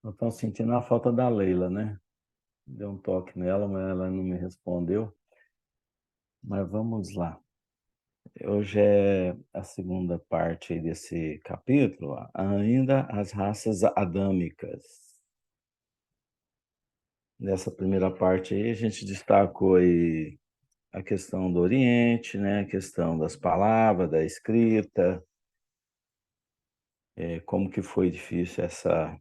Eu estou sentindo a falta da Leila, né? Dei um toque nela, mas ela não me respondeu. Mas vamos lá. Hoje é a segunda parte aí desse capítulo, ainda as raças adâmicas. Nessa primeira parte aí, a gente destacou aí a questão do Oriente, né? A questão das palavras, da escrita, como que foi difícil essa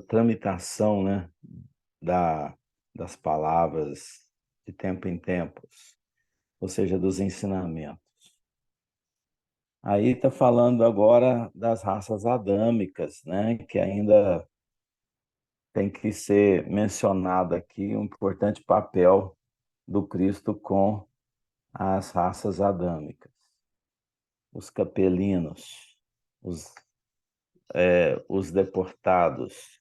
tramitação, né? Da, das palavras de tempo em tempos, ou seja, dos ensinamentos. Aí está falando agora das raças adâmicas, né? Que ainda tem que ser mencionado aqui um importante papel do Cristo com as raças adâmicas, os capelinos, os, os deportados.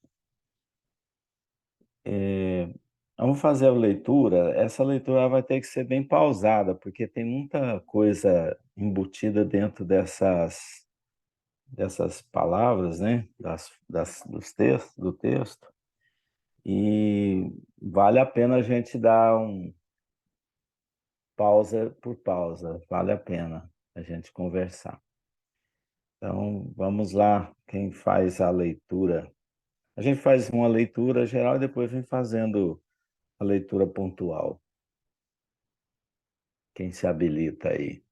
Vamos fazer a leitura. Essa leitura vai ter que ser bem pausada, porque tem muita coisa embutida dentro dessas palavras, né? Do texto. E vale a pena a gente dar pausa por pausa, vale a pena a gente conversar. Então, vamos lá, quem faz a leitura. A gente faz uma leitura geral e depois vem fazendo a leitura pontual. Quem se habilita aí?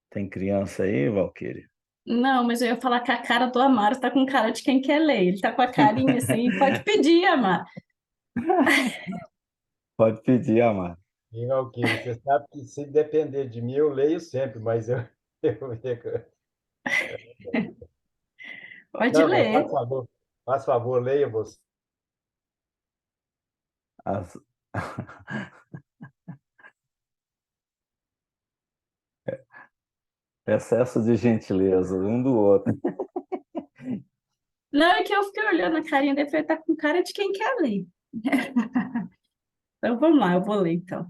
Tem criança aí, Valquíria? Não, mas eu ia falar que a cara do Amaro tá com cara de quem quer ler. Ele tá com a carinha assim, pode pedir, Amaro. Pode pedir, Amar. E, Valquíria, você sabe que se depender de mim, eu leio sempre, mas Pode Não, mas ler. faz favor, leia você. As- Excesso de gentileza, um do outro. Não, é que eu fiquei olhando a carinha dele, ele tá com cara de quem quer ler. Então vamos lá, eu vou ler então.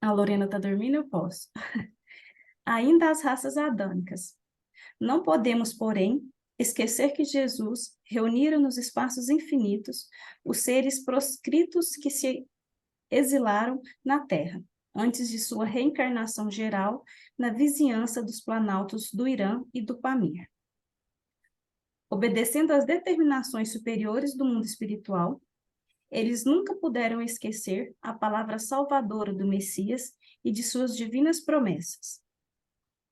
A Lorena tá dormindo, eu posso. Ainda as raças adâmicas. Não podemos, porém, esquecer que Jesus reunira nos espaços infinitos os seres proscritos que se exilaram na Terra, antes de sua reencarnação geral na vizinhança dos planaltos do Irã e do Pamir. Obedecendo às determinações superiores do mundo espiritual, eles nunca puderam esquecer a palavra salvadora do Messias e de suas divinas promessas.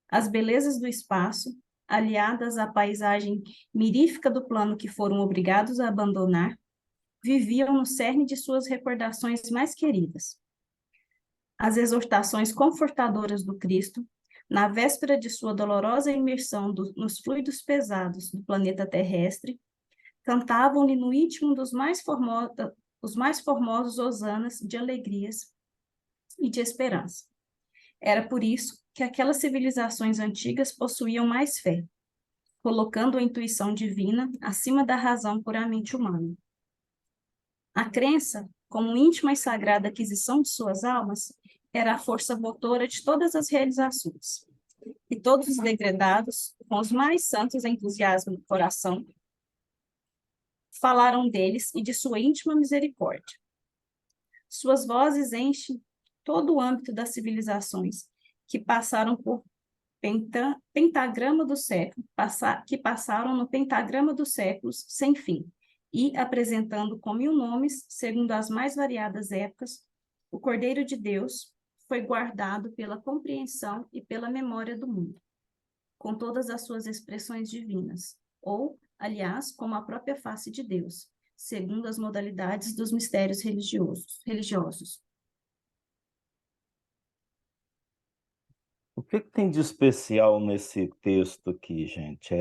As belezas do espaço, aliadas à paisagem mirífica do plano que foram obrigados a abandonar, viviam no cerne de suas recordações mais queridas. As exortações confortadoras do Cristo, na véspera de sua dolorosa imersão nos fluidos pesados do planeta terrestre, cantavam-lhe no íntimo os mais formosos hosanas de alegrias e de esperança. Era por isso que aquelas civilizações antigas possuíam mais fé, colocando a intuição divina acima da razão puramente humana. A crença, como íntima e sagrada aquisição de suas almas, era a força motora de todas as realizações. E todos os degredados, com os mais santos entusiasmo no coração, falaram deles e de sua íntima misericórdia. Suas vozes enchem todo o âmbito das civilizações que passaram por pentagrama do século, que passaram no pentagrama dos séculos sem fim, e apresentando com 1000 nomes, segundo as mais variadas épocas, o Cordeiro de Deus foi guardado pela compreensão e pela memória do mundo, com todas as suas expressões divinas, ou, aliás, como a própria face de Deus, segundo as modalidades dos mistérios religiosos. O que que tem de especial nesse texto aqui, gente?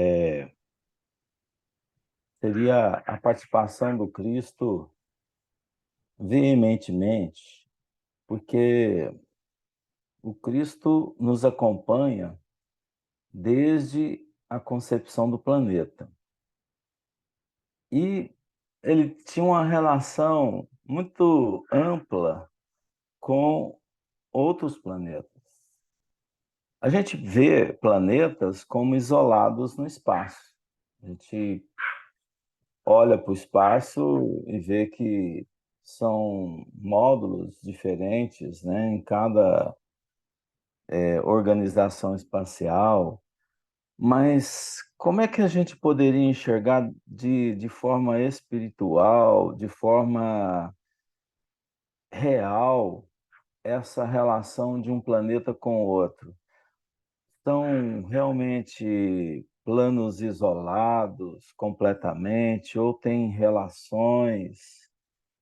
Seria a participação do Cristo veementemente, porque o Cristo nos acompanha desde a concepção do planeta. E ele tinha uma relação muito ampla com outros planetas. A gente vê planetas como isolados no espaço. A gente olha para o espaço e vê que são módulos diferentes, né, em cada organização espacial, mas como é que a gente poderia enxergar de forma espiritual, de forma real, essa relação de um planeta com o outro? São realmente planos isolados completamente ou têm relações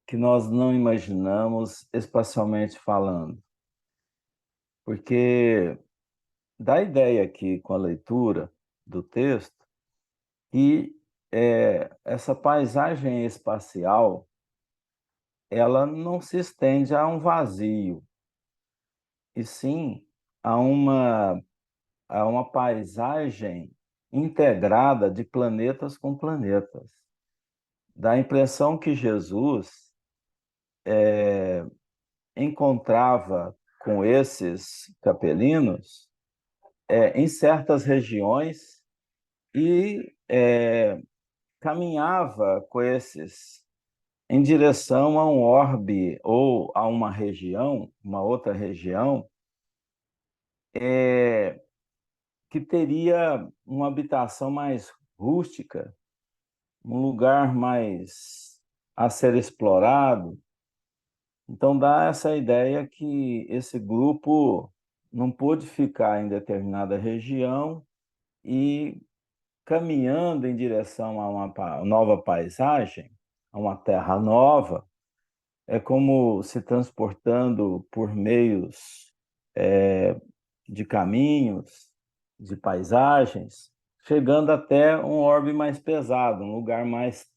que nós não imaginamos espacialmente falando? Porque dá a ideia aqui com a leitura do texto que essa paisagem espacial ela não se estende a um vazio, e sim a uma paisagem integrada de planetas com planetas. Dá a impressão que Jesus encontrava com esses capelinos em certas regiões e caminhava com esses em direção a um orbe ou a uma região, uma outra região, que teria uma habitação mais rústica, um lugar mais a ser explorado. Então dá essa ideia que esse grupo não pôde ficar em determinada região e caminhando em direção a uma nova paisagem, a uma terra nova, é como se transportando por meios de caminhos, de paisagens, chegando até um orbe mais pesado, um lugar mais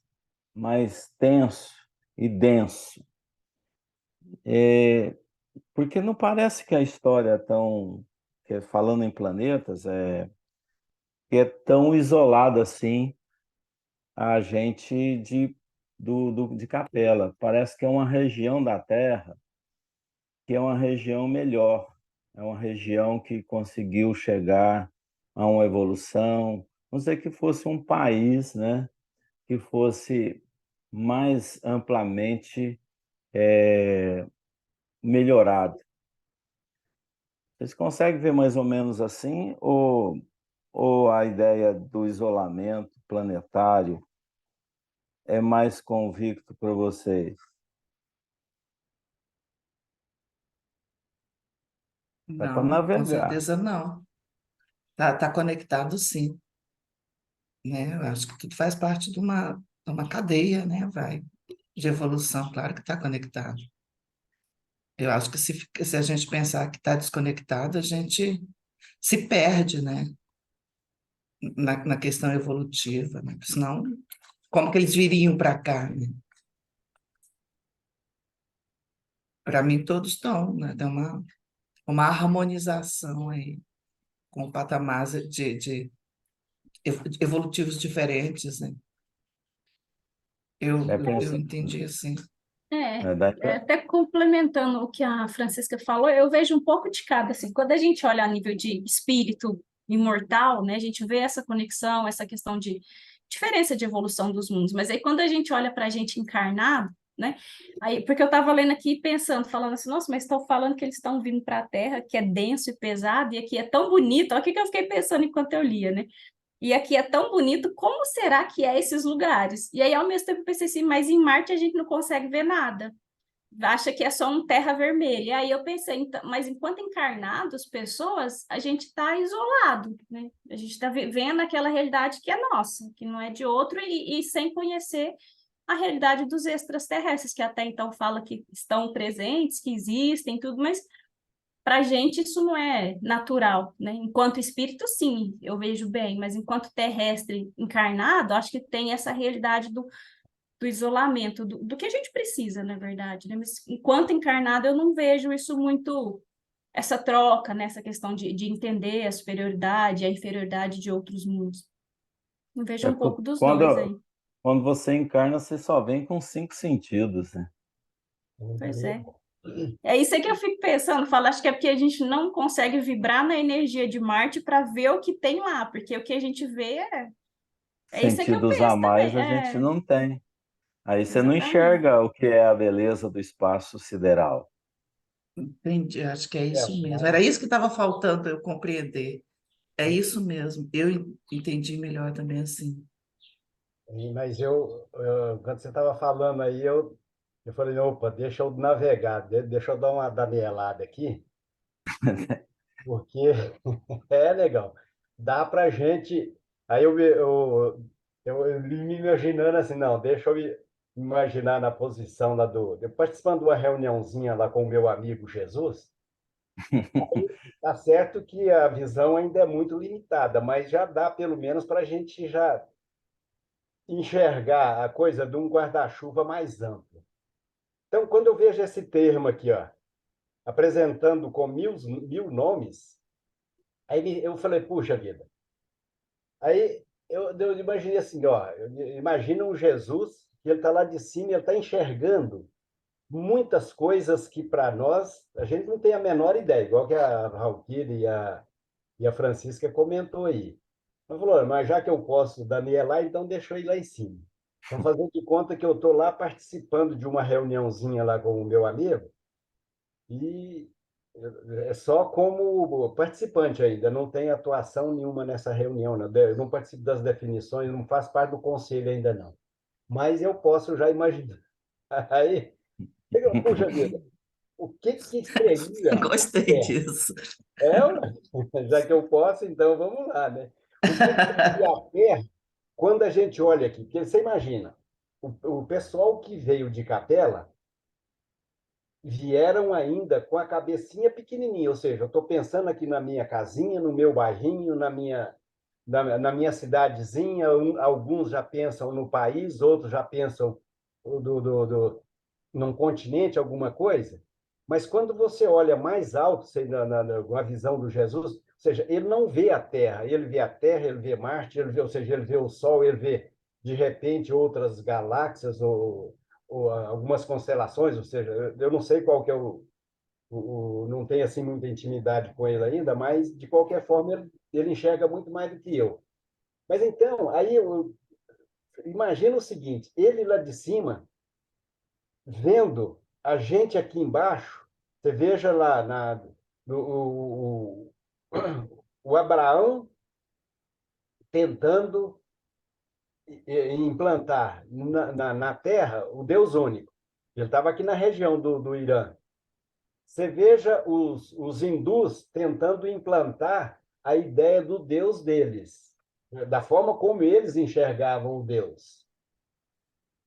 tenso e denso. Porque não parece que a história é tão, falando em planetas, que é tão isolada assim a gente de Capela. Parece que é uma região da Terra que é uma região melhor, é uma região que conseguiu chegar a uma evolução, não sei que fosse um país, né, que fosse mais amplamente melhorado. Vocês conseguem ver mais ou menos assim, ou a ideia do isolamento planetário é mais convicto para vocês? É para Não, com navegar. certeza não. Tá conectado, sim, né? Eu acho que tudo faz parte de uma cadeia, né? De evolução, claro que está conectado. Eu acho que se a gente pensar que está desconectado, a gente se perde, né? Na questão evolutiva, né? Senão, como que eles viriam para cá, né? Para mim, todos estão, né? Tem uma harmonização aí, com patamares de evolutivos diferentes, né? É Eu pensando, entendi assim. Até complementando o que a Francisca falou, eu vejo um pouco de cada, assim, quando a gente olha a nível de espírito imortal, né, a gente vê essa conexão, essa questão de diferença de evolução dos mundos, mas aí quando a gente olha para a gente encarnado, né, aí, porque eu estava lendo aqui pensando, falando assim, nossa, mas estão falando que eles estão vindo para a Terra, que é denso e pesado, e aqui é tão bonito, olha o que que eu fiquei pensando enquanto eu lia, né, e aqui é tão bonito, como será que é esses lugares? E aí, ao mesmo tempo, eu pensei assim, mas em Marte a gente não consegue ver nada. Acha que é só um terra vermelha. E aí eu pensei, então, mas enquanto encarnados, pessoas, a gente está isolado, né? A gente está vivendo aquela realidade que é nossa, que não é de outro, e sem conhecer a realidade dos extraterrestres, que até então fala que estão presentes, que existem, tudo, mas para a gente isso não é natural, né? Enquanto espírito, sim, eu vejo bem, mas enquanto terrestre encarnado, acho que tem essa realidade do isolamento, do que a gente precisa, na verdade, né? Mas enquanto encarnado, eu não vejo isso muito, essa troca, né? Essa questão de entender a superioridade, a inferioridade de outros mundos. Eu vejo um pouco dos dois aí. quando você encarna, você só vem com 5 sentidos, né? Pois é. É isso aí que eu fico pensando, falo, acho que é porque a gente não consegue vibrar na energia de Marte para ver o que tem lá, porque o que a gente vê É isso que eu Sentidos a penso mais também. a gente É, não tem. Aí você não exatamente. enxerga o que é a beleza do espaço sideral. Entendi, acho que é É, isso mesmo. Era isso que estava faltando eu compreender. É isso mesmo. Eu entendi melhor também assim. mas quando você estava falando aí, eu falei, opa, deixa eu navegar, deixa eu dar uma danelada aqui, porque é legal. Dá para gente. Aí eu me imaginando assim, não, deixa eu me imaginar na posição lá eu participando de uma reuniãozinha lá com o meu amigo Jesus. Tá certo que a visão ainda é muito limitada, mas já dá pelo menos para a gente já enxergar a coisa de um guarda-chuva mais amplo. Então, quando eu vejo esse termo aqui, ó, apresentando com mil nomes, eu falei, puxa vida. Aí eu imaginei assim, ó, imagina um Jesus que ele está lá de cima e ele está enxergando muitas coisas que para nós a gente não tem a menor ideia, igual que a Valquíria e a Francisca comentou aí. Ela falou, mas já que eu posso Danielar, então deixa eu ir lá em cima. Então, fazer de conta que eu estou lá participando de uma reuniãozinha lá com o meu amigo, e é só como participante ainda, não tem atuação nenhuma nessa reunião, né? Eu não participo das definições, não faço parte do conselho ainda não. Mas eu posso já imaginar. Aí, puxa vida, o que seria a Gostei Terra? disso. Já que eu posso, então vamos lá, né? O que seria a Terra quando a gente olha aqui? Porque você imagina, o pessoal que veio de Capela vieram ainda com a cabecinha pequenininha, ou seja, eu estou pensando aqui na minha casinha, no meu bairrinho, na minha cidadezinha, alguns já pensam no país, outros já pensam num continente, alguma coisa, mas quando você olha mais alto, sei, na visão do Jesus, ou seja, ele não vê a Terra, ele vê a Terra, ele vê Marte, ou seja, ele vê o Sol, ele vê, de repente, outras galáxias ou algumas constelações, ou seja, eu não sei qual que é não tenho assim muita intimidade com ele ainda, mas de qualquer forma ele enxerga muito mais do que eu. Mas então, aí eu imagino o seguinte, ele lá de cima vendo a gente aqui embaixo, você veja lá no, o Abraão tentando implantar na Terra o Deus único. Ele estava aqui na região do Irã. Você veja os hindus tentando implantar a ideia do Deus deles, da forma como eles enxergavam o Deus.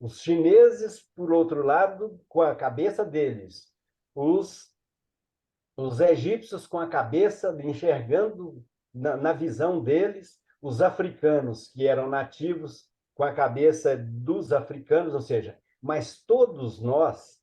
Os chineses, por outro lado, com a cabeça deles. Os, os egípcios com a cabeça enxergando na visão deles. Os africanos, que eram nativos, com a cabeça dos africanos, ou seja, mas todos nós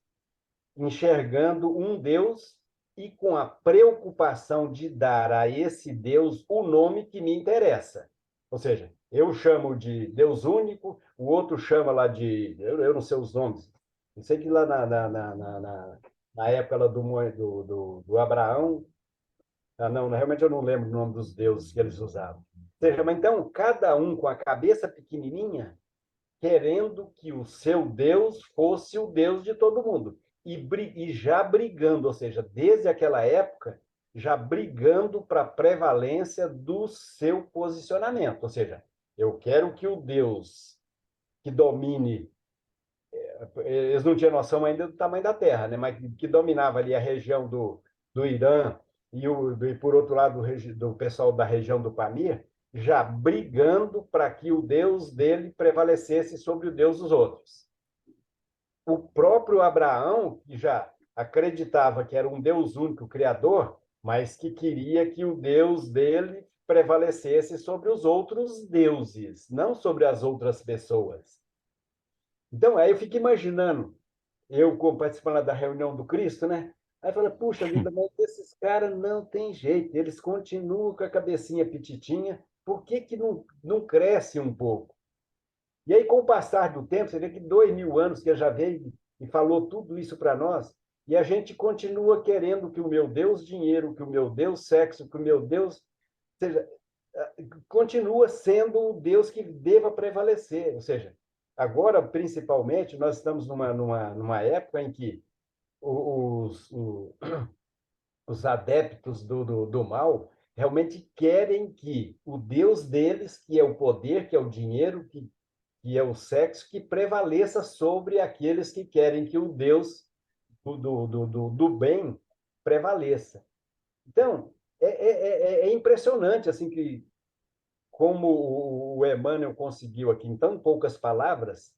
enxergando um Deus e com a preocupação de dar a esse Deus o nome que me interessa. Ou seja, eu chamo de Deus único, o outro chama lá de. Eu não sei os nomes. Eu sei que lá na época lá do Abraão. Ah, não, realmente eu não lembro o nome dos deuses que eles usavam. Ou seja, mas então, cada um com a cabeça pequenininha querendo que o seu Deus fosse o Deus de todo mundo. E já brigando, ou seja, desde aquela época, já brigando para a prevalência do seu posicionamento. Ou seja, eu quero que o Deus que domine, eles não tinham noção ainda do tamanho da Terra, né? Mas que dominava ali a região do Irã e por outro lado, do pessoal da região do Pamir, já brigando para que o Deus dele prevalecesse sobre o Deus dos outros. O próprio Abraão, que já acreditava que era um Deus único, criador, mas que queria que o Deus dele prevalecesse sobre os outros deuses, não sobre as outras pessoas. Então, aí eu fico imaginando, eu como participando da reunião do Cristo, né? Aí fala, puxa vida, mas esses caras não tem jeito, eles continuam com a cabecinha petitinha, por que que não cresce um pouco? E aí, com o passar do tempo, você vê que 2000 anos que já veio e falou tudo isso para nós, e a gente continua querendo que o meu Deus dinheiro, que o meu Deus sexo, que o meu Deus seja. continua sendo o Deus que deva prevalecer. Ou seja, agora, principalmente, nós estamos numa época em que os adeptos do mal realmente querem que o Deus deles, que é o poder, que é o dinheiro, que é o sexo, que prevaleça sobre aqueles que querem que o Deus do bem prevaleça. Então, é impressionante assim que como o Emmanuel conseguiu aqui em tão poucas palavras,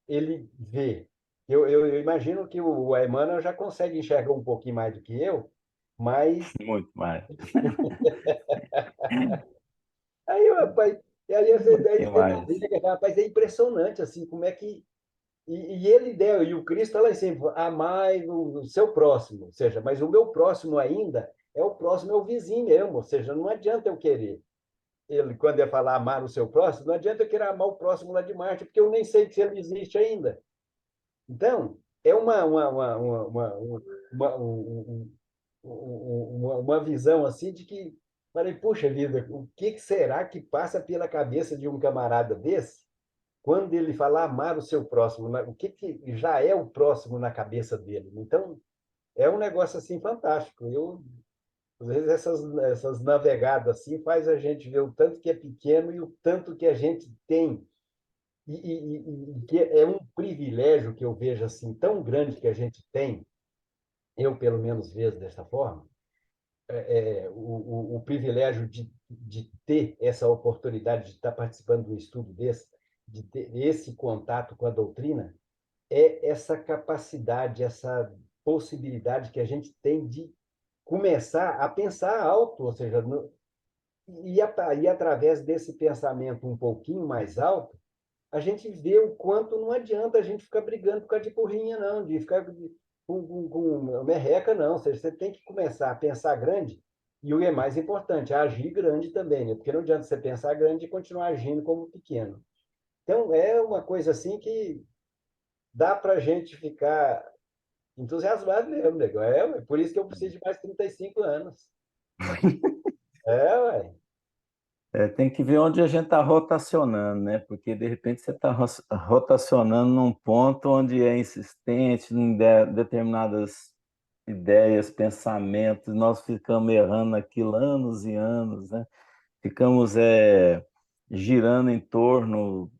ele vê. Eu imagino que o Emmanuel já consegue enxergar um pouquinho mais do que eu, mas Muito mais. aí, rapaz, e aí Muito você mais. navega, rapaz, é impressionante assim como é que e ele deu, e o Cristo está lá em cima, amai o seu próximo, ou seja, mas o meu próximo ainda é o próximo, é o vizinho mesmo, ou seja, não adianta eu querer. Ele, quando ia falar amar o seu próximo, não adianta eu querer amar o próximo lá de Marte, porque eu nem sei se ele existe ainda. Então, é uma visão assim de que, falei, puxa vida, o que será que passa pela cabeça de um camarada desse quando ele fala amar o seu próximo? O que já é o próximo na cabeça dele? Então, é um negócio assim fantástico. Às vezes essas navegadas assim faz a gente ver o tanto que é pequeno e o tanto que a gente tem e que é um privilégio que eu vejo assim tão grande que a gente tem, eu pelo menos vejo dessa forma, o privilégio de ter essa oportunidade de estar participando de um estudo desse, de ter esse contato com a doutrina, é essa capacidade, essa possibilidade que a gente tem de começar a pensar alto, ou seja, e através desse pensamento um pouquinho mais alto, a gente vê o quanto não adianta a gente ficar brigando por causa de porrinha, não, de ficar com merreca, não. Ou seja, você tem que começar a pensar grande, e o que é mais importante, agir grande também, né? Porque não adianta você pensar grande e continuar agindo como pequeno. Então, é uma coisa assim que dá para a gente ficar entusiasmado mesmo, nego. É por isso que eu preciso de mais 35 anos. É, ué. Tem que ver onde a gente está rotacionando, né? Porque de repente você está rotacionando num ponto onde é insistente em determinadas ideias, pensamentos, nós ficamos errando aquilo anos e anos, né? Ficamos girando em torno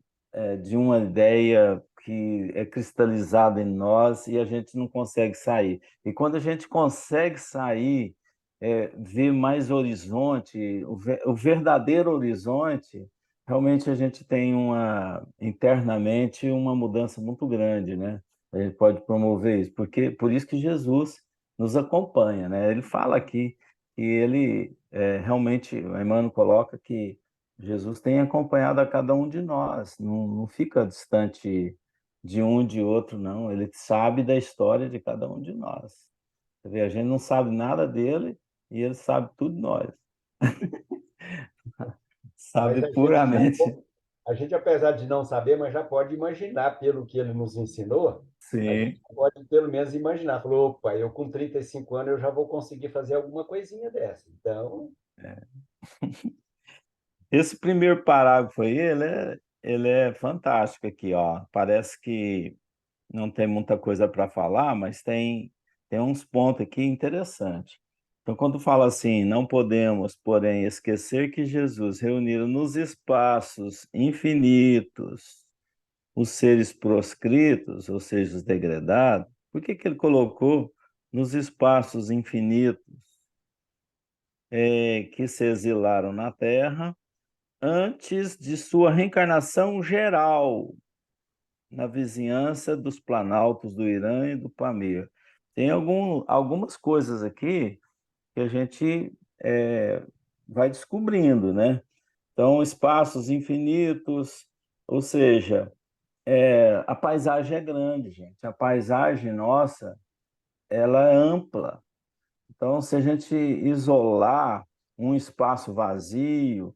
de uma ideia que é cristalizada em nós e a gente não consegue sair. E quando a gente consegue sair, ver mais horizonte, o verdadeiro horizonte, realmente a gente tem internamente uma mudança muito grande, né? A gente pode promover isso, porque por isso que Jesus nos acompanha, né? Ele fala aqui que ele realmente, o Emmanuel coloca que Jesus tem acompanhado a cada um de nós, não fica distante de um de outro, não. Ele sabe da história de cada um de nós. Você vê, a gente não sabe nada dele e ele sabe tudo de nós. Mas Sabe puramente. a gente, apesar de não saber, mas já pode imaginar pelo que ele nos ensinou, a gente Sim. pode pelo menos imaginar. Falou, opa, eu com 35 anos eu já vou conseguir fazer alguma coisinha dessa. Então, Esse primeiro parágrafo aí, ele é fantástico aqui, ó. Parece que não tem muita coisa para falar, mas tem uns pontos aqui interessantes. Então, quando fala assim, não podemos, porém, esquecer que Jesus reuniu nos espaços infinitos os seres proscritos, ou seja, os degredados, por que que ele colocou nos espaços infinitos que se exilaram na Terra antes de sua reencarnação geral? Na vizinhança dos planaltos do Irã e do Pamir. Tem algumas coisas aqui que a gente vai descobrindo, né? Então, espaços infinitos, ou seja, a paisagem é grande, gente. A paisagem nossa, ela é ampla. Então, se a gente isolar um espaço vazio,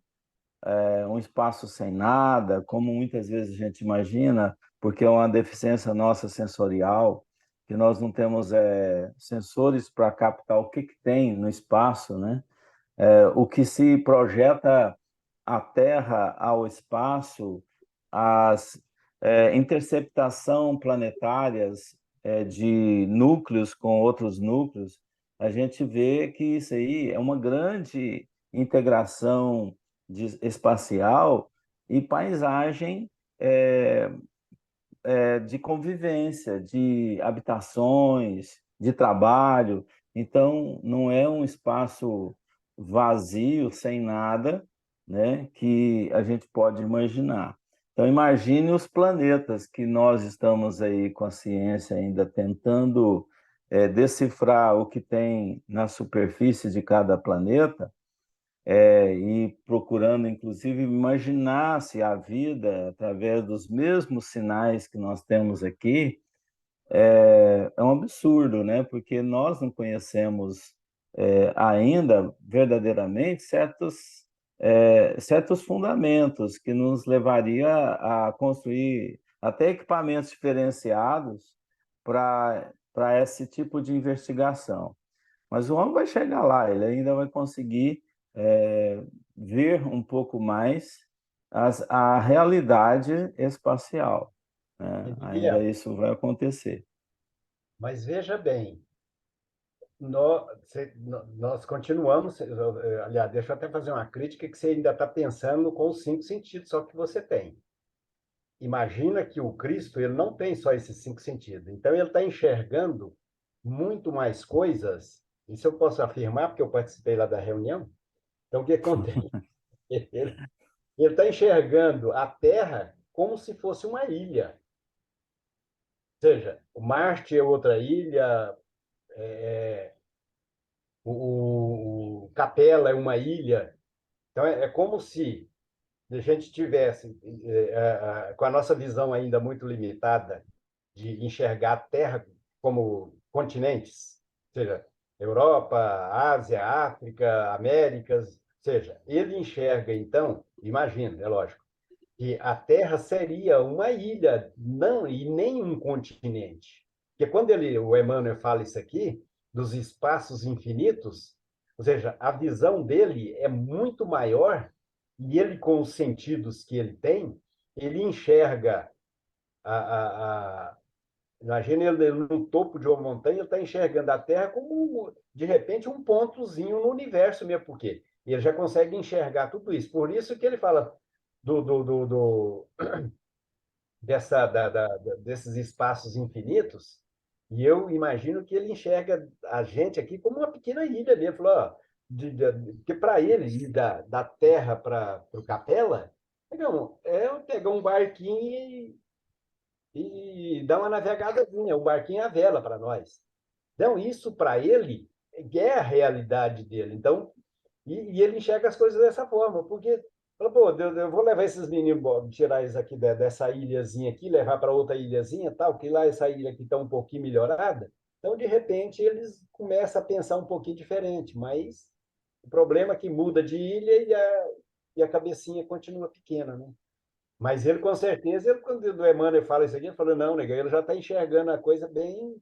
um espaço sem nada, como muitas vezes a gente imagina, porque é uma deficiência nossa sensorial, que nós não temos sensores para captar o que tem no espaço, né? O que se projeta à Terra, ao espaço, as interceptação planetárias de núcleos com outros núcleos, a gente vê que isso aí é uma grande integração espacial e paisagem de convivência, de habitações, de trabalho. Então, não é um espaço vazio, sem nada, né, que a gente pode imaginar. Então, imagine os planetas que nós estamos aí com a ciência ainda tentando decifrar o que tem na superfície de cada planeta, e procurando, inclusive, imaginar se a vida, através dos mesmos sinais que nós temos aqui, é um absurdo, né? Porque nós não conhecemos ainda verdadeiramente certos fundamentos que nos levaria a construir até equipamentos diferenciados para esse tipo de investigação. Mas o homem vai chegar lá, ele ainda vai conseguir ver um pouco mais a realidade espacial, né? Ainda Guilherme, isso vai acontecer. mas veja bem, nós continuamos, aliás, deixa eu até fazer uma crítica que você ainda está pensando com os 5 sentidos só que você tem. Imagina que o Cristo ele não tem só esses 5 sentidos, então ele está enxergando muito mais coisas, isso eu posso afirmar porque eu participei lá da reunião. Então, o que acontece? Ele está enxergando a Terra como se fosse uma ilha. Ou seja, o Marte é outra ilha, o Capela é uma ilha. Então, é como se a gente tivesse, com a nossa visão ainda muito limitada, de enxergar a Terra como continentes, ou seja, Europa, Ásia, África, Américas, ou seja, ele enxerga, então, imagina, é lógico, que a Terra seria uma ilha, não, e nem um continente. Porque quando o Emmanuel fala isso aqui, dos espaços infinitos, ou seja, a visão dele é muito maior, e ele, com os sentidos que ele tem, ele enxerga a imagina ele no topo de uma montanha, ele está enxergando a Terra como, de repente, um pontozinho no universo mesmo, porque ele já consegue enxergar tudo isso. Por isso que ele fala do, do, do, do desses espaços infinitos, e eu imagino que ele enxerga a gente aqui como uma pequena ilha mesmo. Falou, ó, porque para ele, ir da Terra para o Capela, pegar um barquinho e dar uma navegadazinha. O barquinho é a vela para nós. Então, isso para ele é a realidade dele. Então, e ele enxerga as coisas dessa forma, porque fala, pô, eu vou levar esses meninos, tirar eles aqui dessa ilhazinha aqui, levar para outra ilhazinha, tal, que lá essa ilha aqui está um pouquinho melhorada. Então, de repente, eles começam a pensar um pouquinho diferente, mas o problema é que muda de ilha e a cabecinha continua pequena, né? Mas ele, com certeza, quando o Emmanuel fala isso aqui, ele falou, não, nega, ele já está enxergando a coisa bem.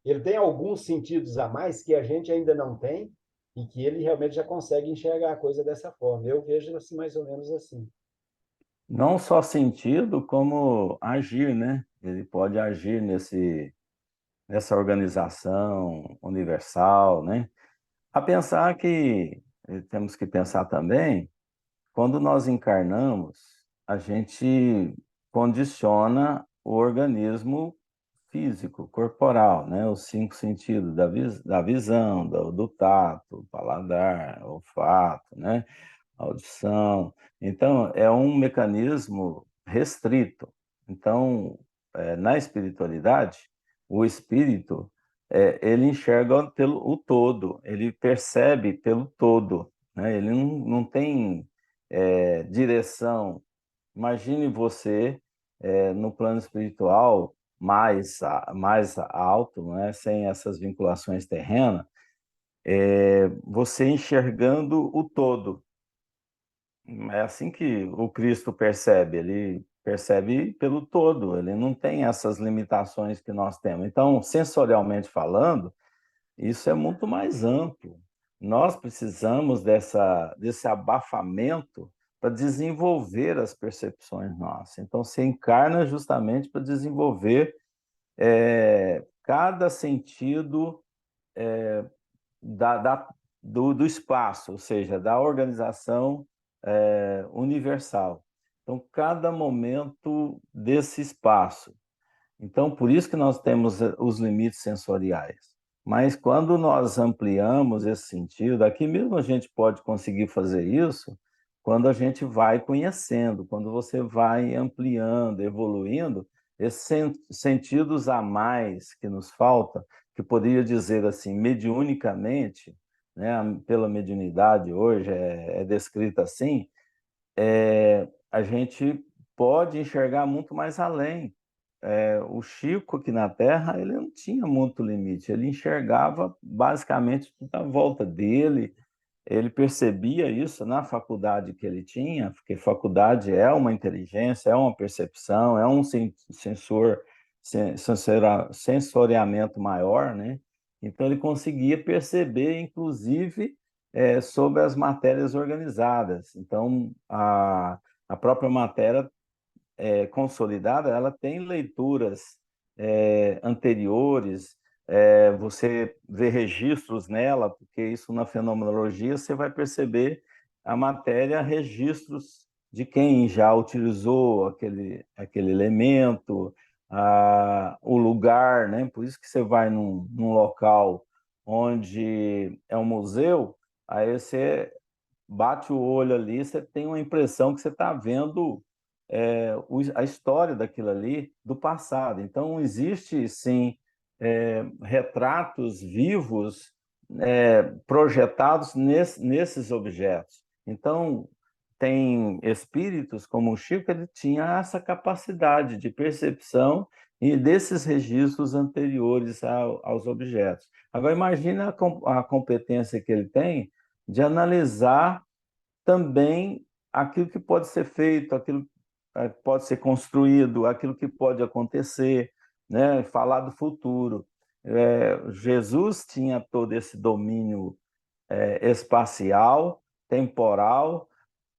Ele tem alguns sentidos a mais que a gente ainda não tem e que ele realmente já consegue enxergar a coisa dessa forma. Eu vejo assim, mais ou menos assim. Não só sentido, como agir, né? Ele pode agir nessa organização universal, né? A pensar que temos que pensar também, quando nós encarnamos, a gente condiciona o organismo físico, corporal, né? Os 5 sentidos da visão, do tato, paladar, olfato, né? Audição. Então, é um mecanismo restrito. Então, na espiritualidade, o espírito, ele enxerga pelo o todo, ele percebe pelo todo, né? Ele não tem direção. Imagine você no plano espiritual mais alto, né? Sem essas vinculações terrenas, você enxergando o todo. É assim que o Cristo percebe, ele percebe pelo todo, ele não tem essas limitações que nós temos. Então, sensorialmente falando, isso é muito mais amplo. Nós precisamos desse abafamento para desenvolver as percepções nossas. Então, você encarna justamente para desenvolver cada sentido do espaço, ou seja, da organização universal. Então, cada momento desse espaço. Então, por isso que nós temos os limites sensoriais. Mas quando nós ampliamos esse sentido, aqui mesmo a gente pode conseguir fazer isso quando a gente vai conhecendo, quando você vai ampliando, evoluindo, esses sentidos a mais que nos falta, que poderia dizer assim, mediunicamente, né, pela mediunidade hoje é descrita assim, a gente pode enxergar muito mais além. O Chico aqui na Terra, ele não tinha muito limite, ele enxergava basicamente tudo à volta dele, ele percebia isso na faculdade que ele tinha, porque faculdade é uma inteligência, é uma percepção, é um sensoriamento maior, né? Então ele conseguia perceber, inclusive, sobre as matérias organizadas. Então, a própria matéria consolidada, ela tem leituras anteriores, você vê registros nela, porque isso na fenomenologia você vai perceber a matéria, registros de quem já utilizou aquele elemento, o lugar, né? Por isso que você vai num local onde é um museu, aí você bate o olho ali, você tem uma impressão que você está vendo a história daquilo ali do passado. Então, existe, sim, retratos vivos projetados nesses objetos. Então, tem espíritos como o Chico, ele tinha essa capacidade de percepção e desses registros anteriores aos objetos. Agora, imagina a competência que ele tem de analisar também aquilo que pode ser feito, aquilo que pode ser construído, aquilo que pode acontecer, né? Falar do futuro. Jesus tinha todo esse domínio espacial, temporal,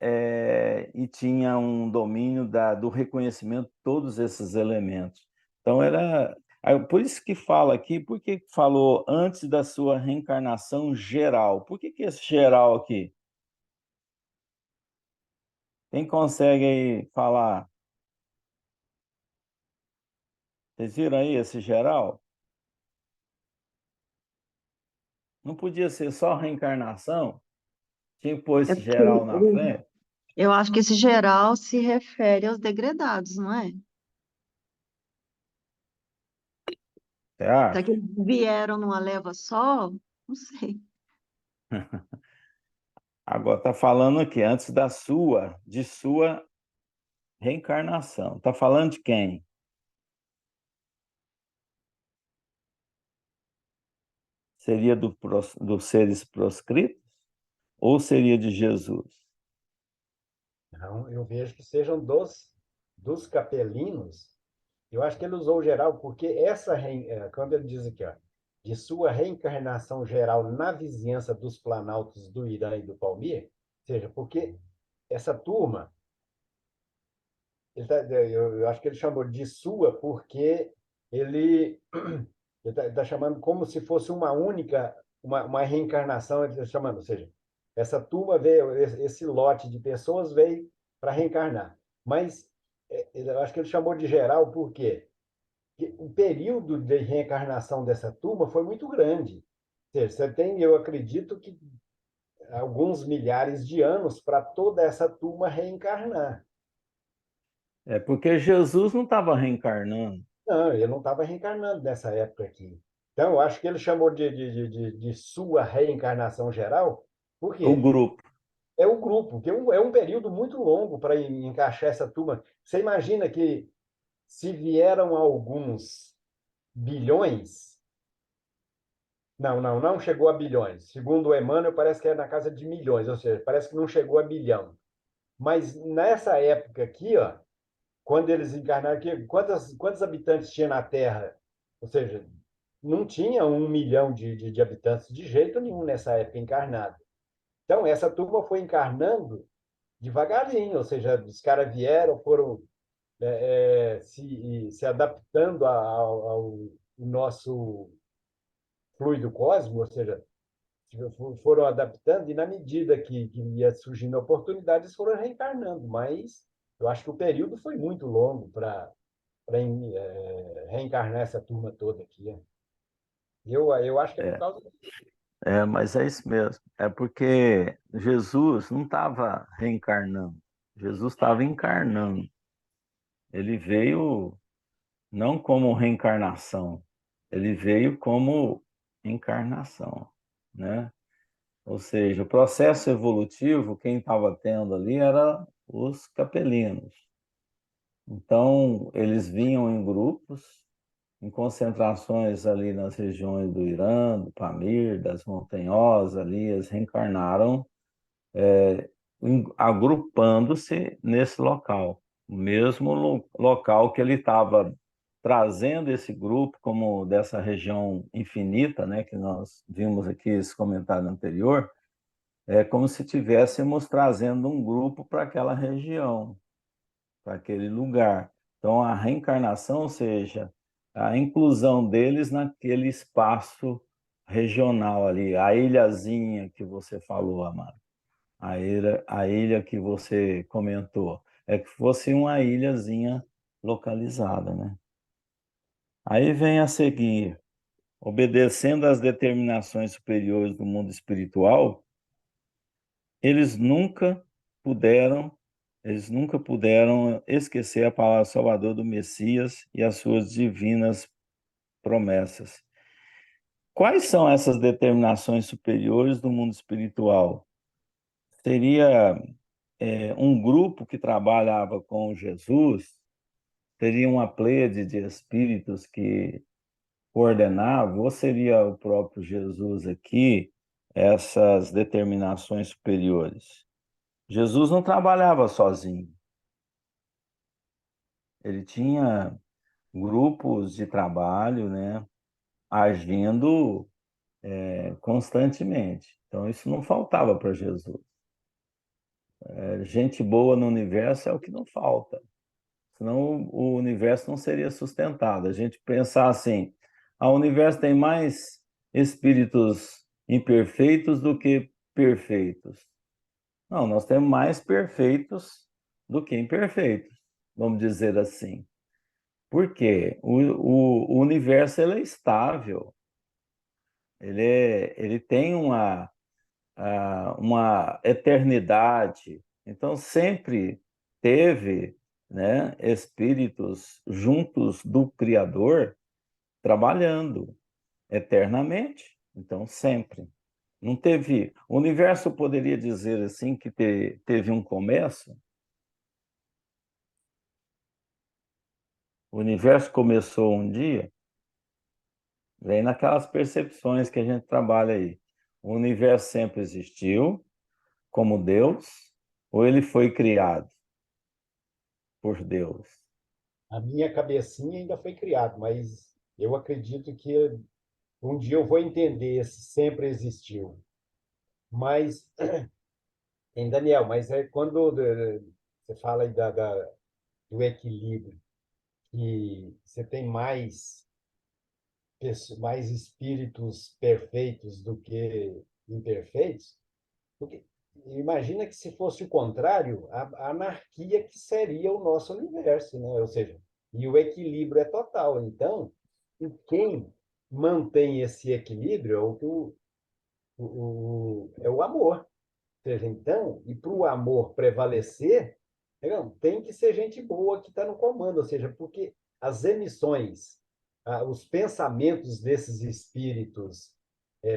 e tinha um domínio do reconhecimento de todos esses elementos. Então, por isso que fala aqui, por que falou antes da sua reencarnação geral? Por que esse geral aqui? Quem consegue aí falar? Vocês viram aí esse geral? Não podia ser só reencarnação? Tinha que pôr É esse porque geral na frente? eu acho que esse geral se refere aos degradados, não é? Você Será que acha? eles vieram numa leva só? Não sei. Agora está falando aqui, antes de sua reencarnação. Está falando de quem? Seria dos seres proscritos? Ou seria de Jesus? Não, eu vejo que sejam dos capelinos. Eu acho que ele usou o geral, porque quando ele diz aqui, ó, de sua reencarnação geral na vizinhança dos planaltos do Irã e do Palmir, ou seja, porque essa turma, eu acho que ele chamou de sua porque ele está chamando como se fosse uma única, uma reencarnação, ele está chamando, ou seja, essa turma veio, esse lote de pessoas veio para reencarnar. Mas eu acho que ele chamou de geral porque o período de reencarnação dessa turma foi muito grande. Ou seja, você tem, eu acredito que alguns milhares de anos para toda essa turma reencarnar. É porque Jesus não estava reencarnando. Não, ele não estava reencarnando nessa época aqui. Então, eu acho que ele chamou de sua reencarnação geral, por O quê? grupo. É o grupo, que é um período muito longo para encaixar essa turma. Você imagina que se vieram alguns bilhões, não chegou a bilhões. Segundo o Emmanuel, parece que é na casa de milhões, ou seja, parece que não chegou a bilhão. Mas nessa época aqui, ó, quando eles encarnaram aqui, quantos habitantes tinha na Terra? Ou seja, não tinha 1 milhão de habitantes de jeito nenhum nessa época encarnada. Então, essa turma foi encarnando devagarinho, ou seja, os caras vieram, foram se adaptando ao nosso fluido cósmico, ou seja, foram adaptando e na medida que ia surgindo oportunidades foram reencarnando, mas eu acho que o período foi muito longo para reencarnar essa turma toda aqui. Né? Eu acho que é por É, causa mas é isso mesmo. É porque Jesus não estava reencarnando, Jesus estava encarnando. Ele veio não como reencarnação, ele veio como encarnação, né? Ou seja, o processo evolutivo, quem estava tendo ali era os capelinos. Então, eles vinham em grupos, em concentrações ali nas regiões do Irã, do Pamir, das Montanhosas, ali, eles reencarnaram, agrupando-se nesse local, o mesmo local que ele estava trazendo esse grupo, como dessa região infinita, né, que nós vimos aqui esse comentário anterior, é como se tivéssemos trazendo um grupo para aquela região, para aquele lugar. Então, a reencarnação, ou seja, a inclusão deles naquele espaço regional ali, a ilhazinha que você falou, Amado, a ilha que você comentou, é que fosse uma ilhazinha localizada, né? Aí vem a seguir, obedecendo às determinações superiores do mundo espiritual, eles nunca puderam, eles nunca puderam esquecer a palavra salvador do Messias e as suas divinas promessas. Quais são essas determinações superiores do mundo espiritual? Seria um grupo que trabalhava com Jesus, teria uma pleiade de espíritos que coordenavam, ou seria o próprio Jesus aqui, essas determinações superiores? Jesus não trabalhava sozinho. Ele tinha grupos de trabalho, né, agindo constantemente. Então, isso não faltava para Jesus. Gente boa no universo é o que não falta. Senão o universo não seria sustentado. A gente pensar assim, o universo tem mais espíritos imperfeitos do que perfeitos. Não, nós temos mais perfeitos do que imperfeitos, vamos dizer assim. Por quê? O universo ele é estável, ele tem uma eternidade, então sempre teve, né, espíritos juntos do Criador trabalhando eternamente, então sempre. Não teve. O universo poderia dizer assim que teve um começo? O universo começou um dia? Vem naquelas percepções que a gente trabalha aí. O universo sempre existiu como Deus, ou ele foi criado por Deus? a minha cabecinha ainda foi criado, mas eu acredito que um dia eu vou entender se sempre existiu. Mas, em Daniel, mas é quando você fala aí do equilíbrio, que você tem mais espíritos perfeitos do que imperfeitos, porque imagina que se fosse o contrário, a anarquia que seria o nosso universo, né? Ou seja, e o equilíbrio é total. Então, e quem mantém esse equilíbrio é o amor. Ou seja, então, e para o amor prevalecer, não, tem que ser gente boa que está no comando, ou seja, porque as emissões, os pensamentos desses espíritos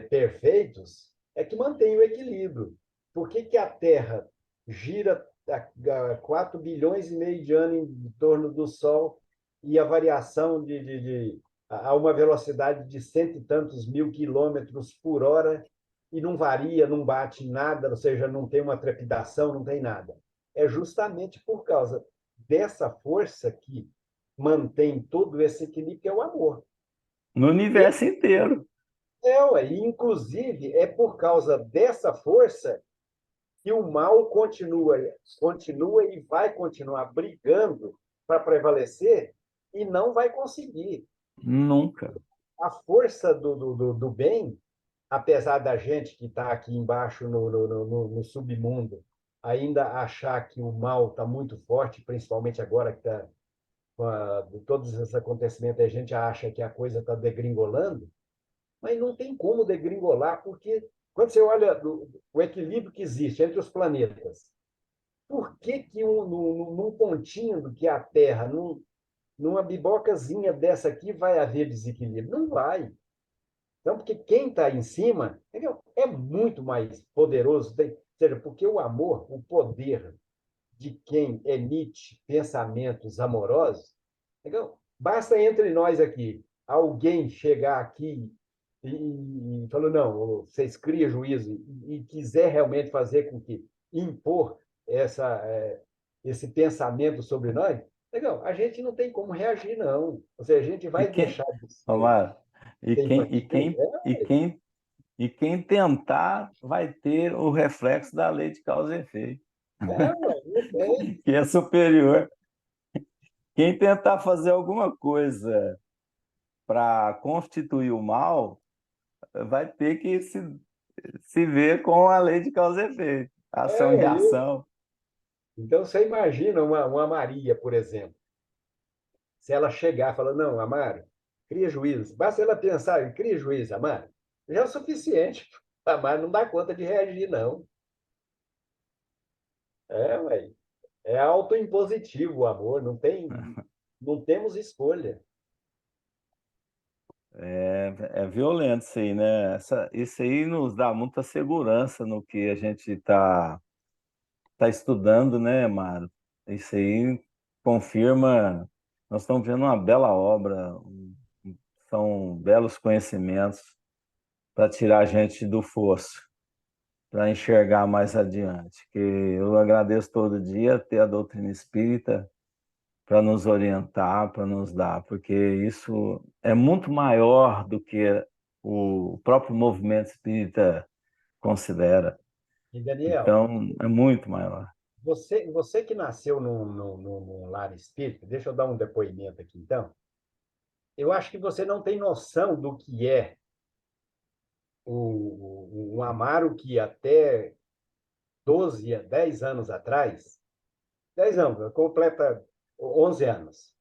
perfeitos é que mantém o equilíbrio. Por que, que a Terra gira a 4 bilhões e meio de anos em torno do Sol e a variação a uma velocidade de cento e tantos mil quilômetros por hora e não varia, não bate nada, ou seja, não tem uma trepidação, não tem nada? É justamente por causa dessa força que mantém todo esse equilíbrio, que é o amor. No E universo inteiro. inclusive, é por causa dessa força que o mal continua e vai continuar brigando para prevalecer e não vai conseguir. Nunca. A força do bem, apesar da gente que está aqui embaixo no submundo, ainda achar que o mal está muito forte, principalmente agora que está com todos esses acontecimentos, a gente acha que a coisa está degringolando, mas não tem como degringolar, porque quando você olha o equilíbrio que existe entre os planetas, por que num pontinho do que é a Terra, numa bibocazinha dessa aqui, vai haver desequilíbrio? Não vai. Então, porque quem está em cima é muito mais poderoso, ou seja, porque o amor, o poder de quem emite pensamentos amorosos, então, basta entre nós aqui alguém chegar aqui e falou, não, vocês criam juízo e quiser realmente fazer com que impor esse pensamento sobre nós, legal, a gente não tem como reagir, não. Ou seja, a gente E vai quem, deixar de Omar, e ter quem, e empatia. quem, e quem, e quem tentar vai ter o reflexo da lei de causa e efeito, Não tem. que é superior. Quem tentar fazer alguma coisa para constituir o mal, vai ter que se ver com a lei de causa e efeito, ação e Isso. reação. Então, você imagina uma Maria, por exemplo, se ela chegar e falar, não, Amaro, cria juízo. Basta ela pensar, cria juízo, Amaro. Já é o suficiente. A Amaro não dá conta de reagir, não. Ué. É autoimpositivo o amor, não temos escolha. É violento isso aí, né? Isso aí nos dá muita segurança no que a gente tá estudando, né, Mário? Isso aí confirma. Nós estamos vendo uma bela obra, são belos conhecimentos para tirar a gente do fosso, para enxergar mais adiante. Que eu agradeço todo dia ter a doutrina espírita para nos orientar, para nos dar, porque isso é muito maior do que o próprio movimento espírita considera. E, Daniel, Então, é muito maior. você que nasceu num lar espírita, deixa eu dar um depoimento aqui, então. Eu acho que você não tem noção do que é um Amaro que até 10 anos atrás, 10 anos, completa 11 anos,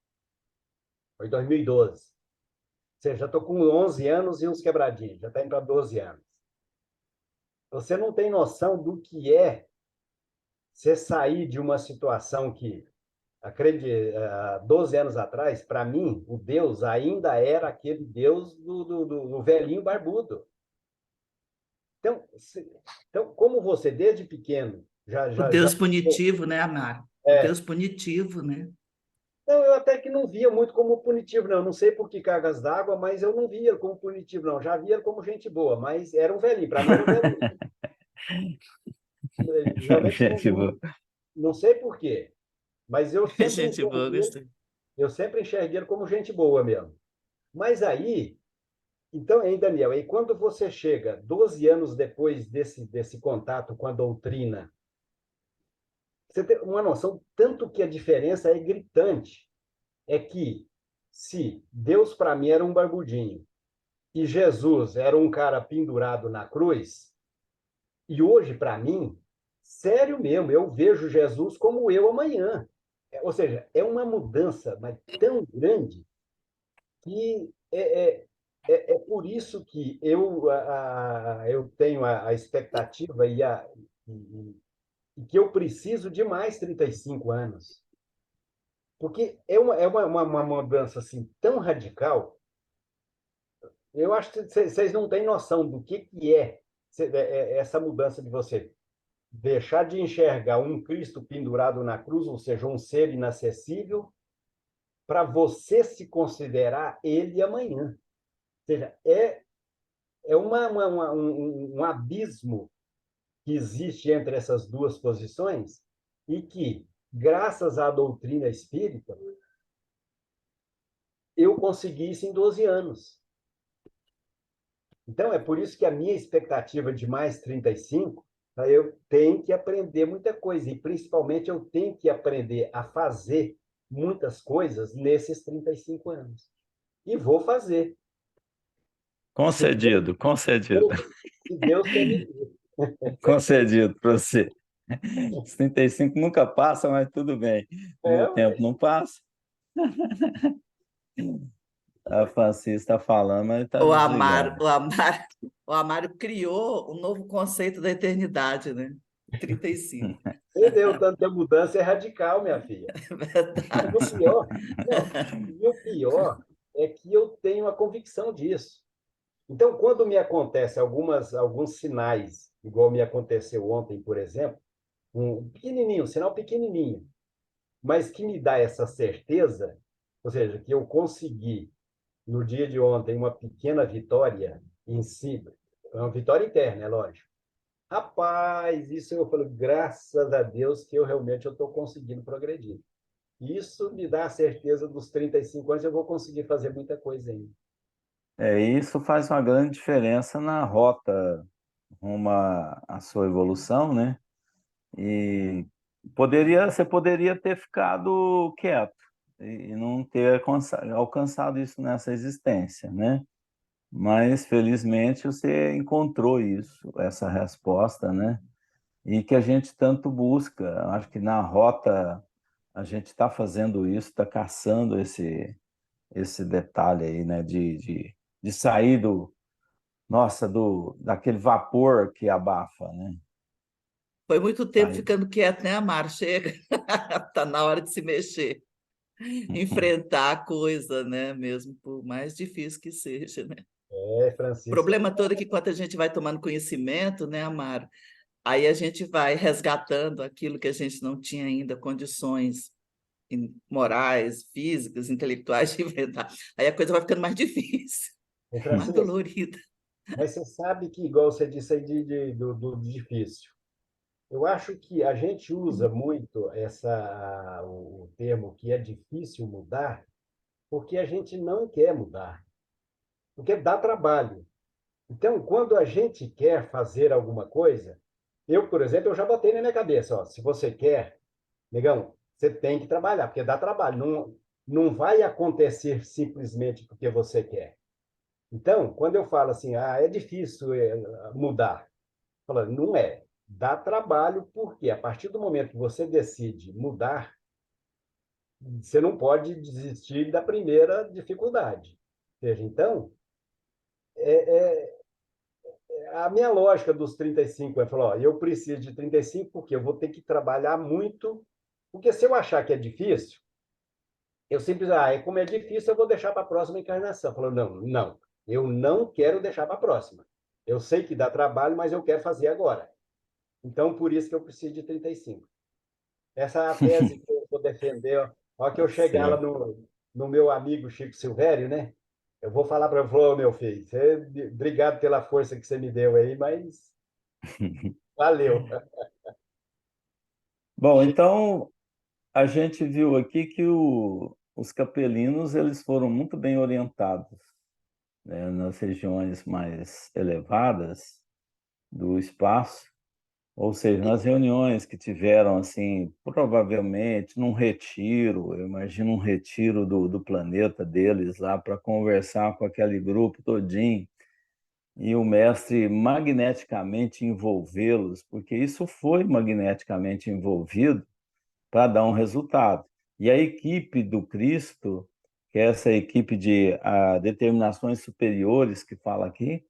foi 2012. Ou seja, já estou com 11 anos e uns quebradinhos, já está indo para 12 anos. Você não tem noção do que é você sair de uma situação que, acredite, 12 anos atrás, para mim, o Deus ainda era aquele Deus do velhinho barbudo. Então, então, como você, desde pequeno, O Deus punitivo, né, Amaro? O é, Deus punitivo, né? não, eu até que não via muito como punitivo, não. Não sei por que cargas d'água, mas eu não via ele como punitivo, não. Já via ele como gente boa, mas era um velhinho. Para mim era um velhinho. Realmente Gente, não sei por quê, mas Gente boa, gostei. eu sempre enxerguei ele como gente boa mesmo. Mas aí, então, hein, Daniel, e quando você chega 12 anos depois desse contato com a doutrina, você tem uma noção tanto que a diferença é gritante. É que se Deus para mim era um barbudinho e Jesus era um cara pendurado na cruz, e hoje para mim, sério mesmo, eu vejo Jesus como eu amanhã. Ou seja, é uma mudança, mas tão grande que é por isso que eu tenho a expectativa e que eu preciso de mais 35 anos. Porque é uma mudança assim, tão radical. Eu acho que vocês não têm noção do que é essa mudança de você deixar de enxergar um Cristo pendurado na cruz, ou seja, um ser inacessível, para você se considerar ele amanhã. Ou seja, é um abismo que existe entre essas duas posições e que, graças à doutrina espírita, eu consegui isso em 12 anos. Então, é por isso que a minha expectativa de mais 35 Aí eu tenho que aprender muita coisa, e principalmente eu tenho que aprender a fazer muitas coisas nesses 35 anos. E vou fazer. Se Concedido, concedido, Deus, se Deus permitir. concedido para você. Os 35 nunca passa, mas tudo bem. O meu É, tempo não passa. A Francisca está falando, mas está O Amaro, desligado. o Amaro, o Amaro criou um novo conceito da eternidade, né? 35. entendeu? Tanta mudança é radical, minha filha. É E o verdade. pior, não, e o pior é que eu tenho a convicção disso. Então, quando me acontece alguns sinais, igual me aconteceu ontem, por exemplo, um pequenininho, um sinal pequenininho, mas que me dá essa certeza, ou seja, que eu consegui, no dia de ontem, uma pequena vitória em si, uma vitória interna, é lógico. Rapaz, isso eu falo, graças a Deus que eu realmente estou conseguindo progredir. Isso me dá a certeza dos 35 anos eu vou conseguir fazer muita coisa ainda. Isso faz uma grande diferença na rota rumo à sua evolução, né? E você poderia ter ficado quieto e não ter alcançado isso nessa existência, né? Mas felizmente você encontrou isso, essa resposta, né? E que a gente tanto busca. Acho que na rota a gente está fazendo isso, está caçando esse detalhe aí, né? De sair nossa, daquele vapor que abafa, né? Foi muito tempo Sair. ficando quieto, né, Amaro? Chega, tá na hora de se mexer, enfrentar a coisa, né? Mesmo por mais difícil que seja, né? É, O Francisca, problema todo é que quando a gente vai tomando conhecimento, né, Amaro? Aí a gente vai resgatando aquilo que a gente não tinha ainda condições morais, físicas, intelectuais de inventar. Aí a coisa vai ficando mais difícil, ô mais Francisco, dolorida. mas você sabe que, igual você disse aí do difícil, eu acho que a gente usa muito o termo que é difícil mudar, porque a gente não quer mudar, porque dá trabalho. Então, quando a gente quer fazer alguma coisa, eu, por exemplo, eu já botei na minha cabeça, ó, se você quer, negão, você tem que trabalhar, porque dá trabalho. Não, não vai acontecer simplesmente porque você quer. Então, quando eu falo assim, é difícil mudar, falando, não é. Dá trabalho, porque a partir do momento que você decide mudar, você não pode desistir da primeira dificuldade. Ou seja, então, é, é a minha lógica dos 35 é falar, ó, eu preciso de 35 porque eu vou ter que trabalhar muito, porque se eu achar que é difícil, eu simplesmente, como é difícil, eu vou deixar para a próxima encarnação. Falou, não, não, eu não quero deixar para a próxima. Eu sei que dá trabalho, mas eu quero fazer agora. Então, por isso que eu preciso de 35. Essa é a tese que eu vou defender. Ó, a hora que eu chegar lá Certo. no meu amigo Chico Silvério, né? Eu vou falar para ele, ô, meu filho, obrigado pela força que você me deu aí, mas valeu. Bom, então a gente viu aqui que os capelinos eles foram muito bem orientados, né, nas regiões mais elevadas do espaço, ou seja, nas reuniões que tiveram, assim, provavelmente num retiro, eu imagino um retiro do planeta deles lá para conversar com aquele grupo todinho e o mestre magneticamente envolvê-los, porque isso foi magneticamente envolvido para dar um resultado. E a equipe do Cristo, que é essa equipe de determinações superiores que fala aqui,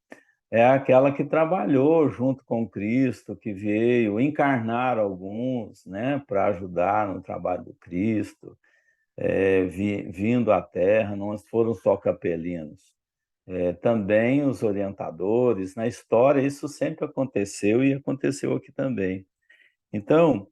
é aquela que trabalhou junto com Cristo, que veio encarnar alguns, né, para ajudar no trabalho do Cristo, vindo à Terra, não foram só capelinos. Também os orientadores, na história isso sempre aconteceu e aconteceu aqui também. Então,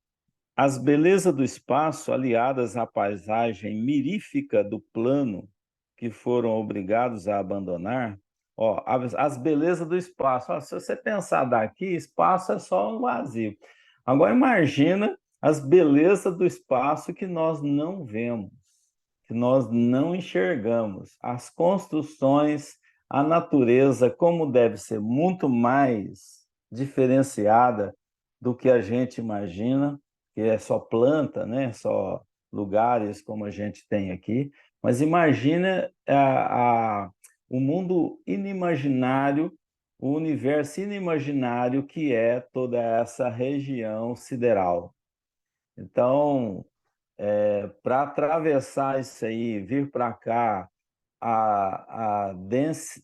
as belezas do espaço, aliadas à paisagem mirífica do plano que foram obrigados a abandonar, ó, as belezas do espaço. Ó, se você pensar daqui, espaço é só um vazio. Agora imagina as belezas do espaço que nós não vemos, que nós não enxergamos, as construções, a natureza, como deve ser muito mais diferenciada do que a gente imagina, que é só planta, né? Só lugares como a gente tem aqui, mas imagina o mundo inimaginário, o universo inimaginário que é toda essa região sideral. Então, para atravessar isso aí, vir para cá, a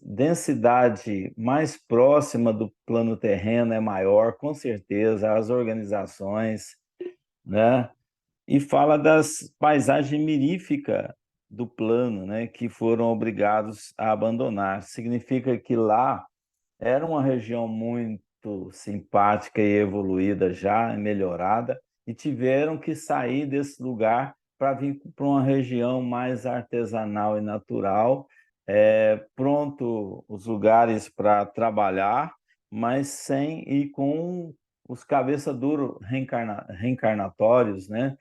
densidade mais próxima do plano terreno é maior, com certeza, as organizações, né? E fala das paisagens miríficas do plano, né? Que foram obrigados a abandonar. Significa que lá era uma região muito simpática e evoluída já, melhorada, e tiveram que sair desse lugar para vir para uma região mais artesanal e natural, pronto os lugares para trabalhar, mas sem e com os cabeça duro reencarnatórios, né,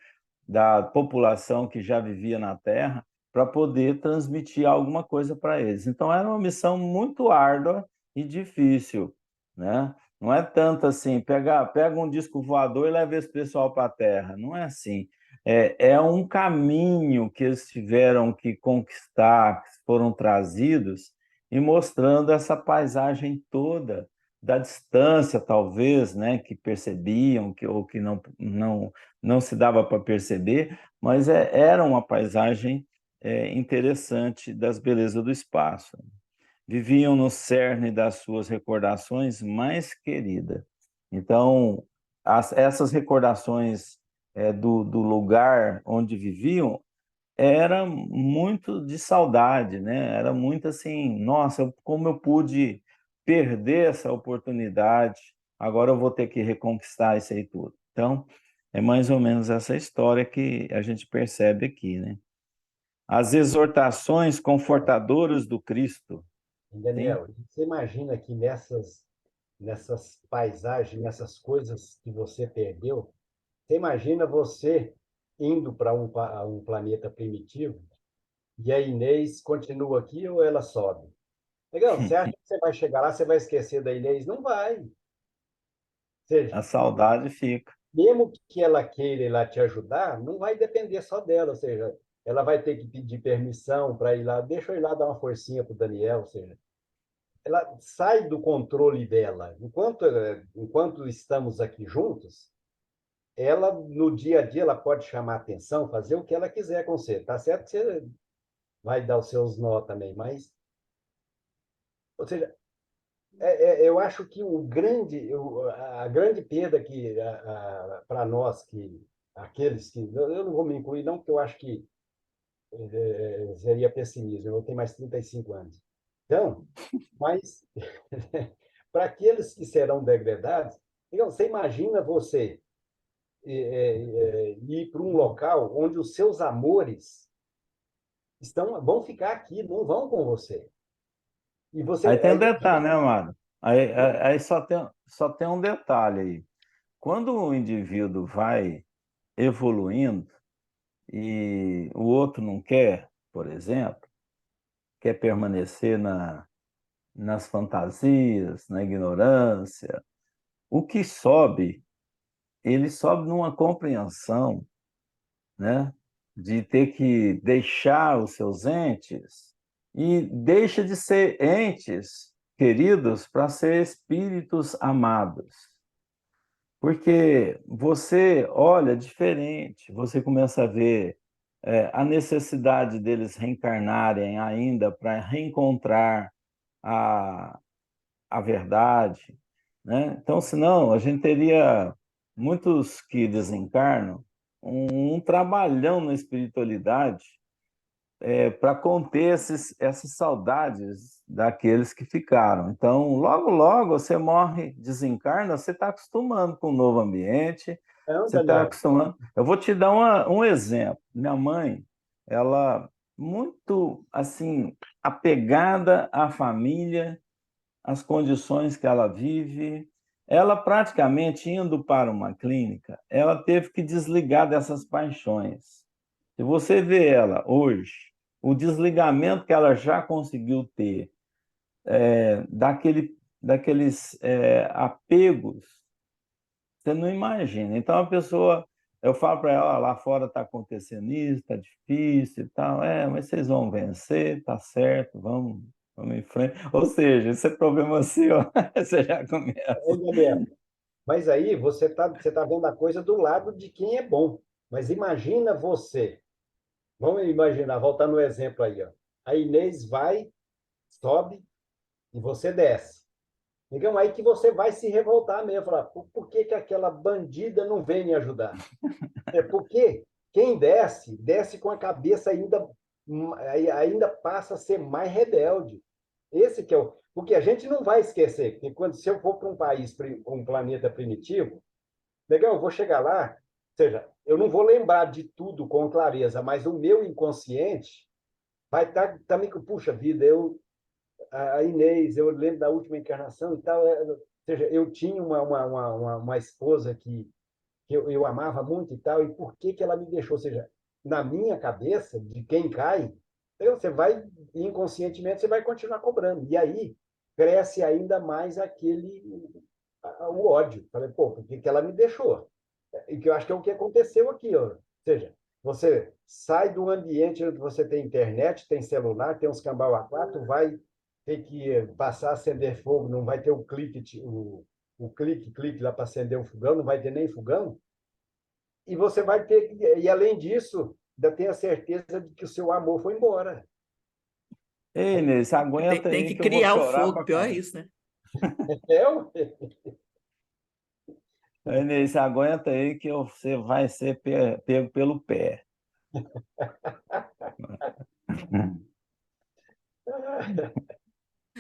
da população que já vivia na Terra, para poder transmitir alguma coisa para eles. Então era uma missão muito árdua e difícil, né? Não é tanto assim, pega um disco voador e leva esse pessoal para a Terra. Não é assim. É um caminho que eles tiveram que conquistar, que foram trazidos, e mostrando essa paisagem toda, da distância, talvez, né, que percebiam, ou que não se dava para perceber, mas era uma paisagem interessante das belezas do espaço. Viviam no cerne das suas recordações mais queridas. Então, essas recordações do lugar onde viviam era muito de saudade, né? Era muito assim, nossa, como eu pude perder essa oportunidade, agora eu vou ter que reconquistar isso aí tudo. Então, é mais ou menos essa história que a gente percebe aqui, né? As exortações confortadoras do Cristo. Sim. Daniel, você imagina que nessas paisagens, nessas coisas que você perdeu, você imagina você indo para um planeta primitivo e a Inês continua aqui ou ela sobe? Legal, você acha que você vai chegar lá, você vai esquecer da Inês? Não vai. Ou seja, A saudade fica. mesmo que ela queira ir lá te ajudar, não vai depender só dela. Ou seja, ela vai ter que pedir permissão para ir lá. Deixa eu ir lá dar uma forcinha para o Daniel. Ou seja, ela sai do controle dela. Enquanto estamos aqui juntos, ela, no dia a dia, ela pode chamar atenção, fazer o que ela quiser com você. Tá certo que você vai dar os seus nó também, mas, ou seja, eu acho que a grande perda que para nós, que aqueles que eu não vou me incluir não, porque eu acho que seria pessimismo. Eu tenho mais 35 anos. Então, mas para aqueles que serão degradados, então, você imagina você ir para um local onde os seus amores vão ficar aqui, não vão com você. E você Aí tem um detalhe, né, Amado? Aí só tem um detalhe aí. Quando o indivíduo vai evoluindo e o outro não quer, por exemplo, quer permanecer nas fantasias, na ignorância, o que sobe, ele sobe numa compreensão, né, de ter que deixar os seus entes e deixa de ser entes queridos para ser espíritos amados. Porque você olha diferente, você começa a ver a necessidade deles reencarnarem ainda para reencontrar a, a verdade, né? Então, senão, a gente teria muitos que desencarnam um trabalhão na espiritualidade para conter essas saudades daqueles que ficaram. Então, logo, logo, você morre, desencarna, você está acostumando com o novo ambiente, Não, você está Daniel. acostumando. Eu vou te dar um exemplo. Minha mãe, ela muito, assim, apegada à família, às condições que ela vive, ela praticamente indo para uma clínica, ela teve que desligar dessas paixões. Se você vê ela hoje, o desligamento que ela já conseguiu ter daqueles apegos Você não imagina. Então a pessoa, eu falo para ela, ó, lá fora está acontecendo isso, está difícil e tal. Mas vocês vão vencer, tá certo, vamos em frente. Ou seja, esse é problema seu. Você já começa. Gabriel, mas aí você tá vendo a coisa do lado de quem é bom. Mas imagina você, vamos imaginar, voltar no exemplo aí, ó. A Inês vai, sobe e você desce. Então, aí que você vai se revoltar mesmo, falar, por que que aquela bandida não vem me ajudar? É porque quem desce, desce com a cabeça ainda passa a ser mais rebelde. Esse que é o... Porque a gente não vai esquecer, que se eu for para um país, um planeta primitivo, legal, eu vou chegar lá, ou seja, eu não vou lembrar de tudo com clareza, mas o meu inconsciente vai estar também com, puxa vida, a Inês, eu lembro da última encarnação e tal, ou seja, eu tinha uma esposa que eu amava muito e tal, e por que que ela me deixou? Ou seja, na minha cabeça, de quem cai, então você vai, inconscientemente, você vai continuar cobrando. E aí cresce ainda mais o ódio. Falei, pô, por que que ela me deixou? E que eu acho que é o que aconteceu aqui, ó. Ou seja, você sai do ambiente onde você tem internet, tem celular, tem uns cambau a quatro, vai ter que passar a acender fogo, não vai ter o clique lá para acender o fogão, não vai ter nem fogão, e você vai ter e além disso, ainda tem a certeza de que o seu amor foi embora. Ei, Inês, aguenta Tem aí que que eu vou criar o chorar fogo, pra pior é caramba. isso, né? Ei, Inês, aguenta aí que você vai ser pego pelo pé.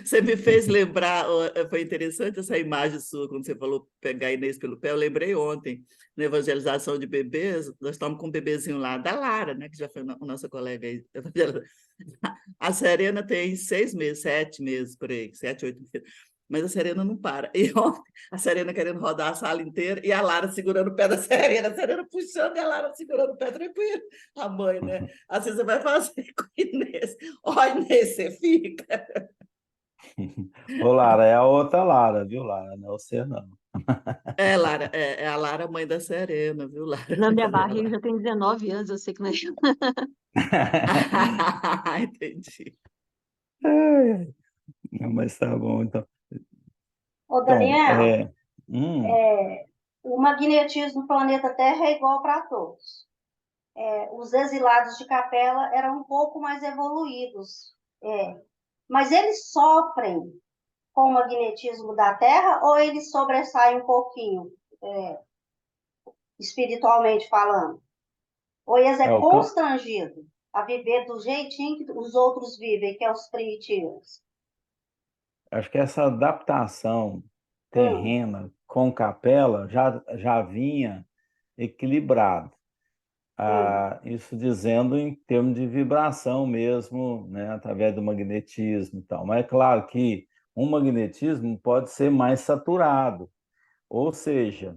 Você me fez lembrar, foi interessante essa imagem sua, quando você falou pegar a Inês pelo pé. Eu lembrei ontem, na evangelização de bebês, nós estamos com um bebezinho lá, da Lara, né, que já foi nossa colega aí. A Serena tem 6 meses, 7 meses por aí, 7, 8 meses. Mas a Serena não para. E ontem, a Serena querendo rodar a sala inteira e a Lara segurando o pé da Serena, a Serena puxando e a Lara segurando o pé tranquilo. A mãe, né? Assim você vai fazer com a Inês. Ó, Inês, você fica. Ô, Lara, é a outra Lara, viu, Lara? Não é você, não. É, Lara, é a Lara, mãe da Serena, viu, Lara? Na minha Cadê a barriga Lara? já tem 19 anos, eu sei como é que Entendi. Ai, ai. Não, mas tá bom, então. Ô, Então, Daniel, hum, o magnetismo do planeta Terra é igual para todos. Os exilados de Capela eram um pouco mais evoluídos, mas eles sofrem com o magnetismo da Terra ou eles sobressaem um pouquinho, espiritualmente falando? Ou eles é o campo. constrangido a viver do jeitinho que os outros vivem, que é os primitivos? Acho que essa adaptação Hum, terrena com capela já vinha equilibrado. hum, Isso dizendo em termos de vibração mesmo, né, através do magnetismo e tal. Mas é claro que um magnetismo pode ser mais saturado, ou seja,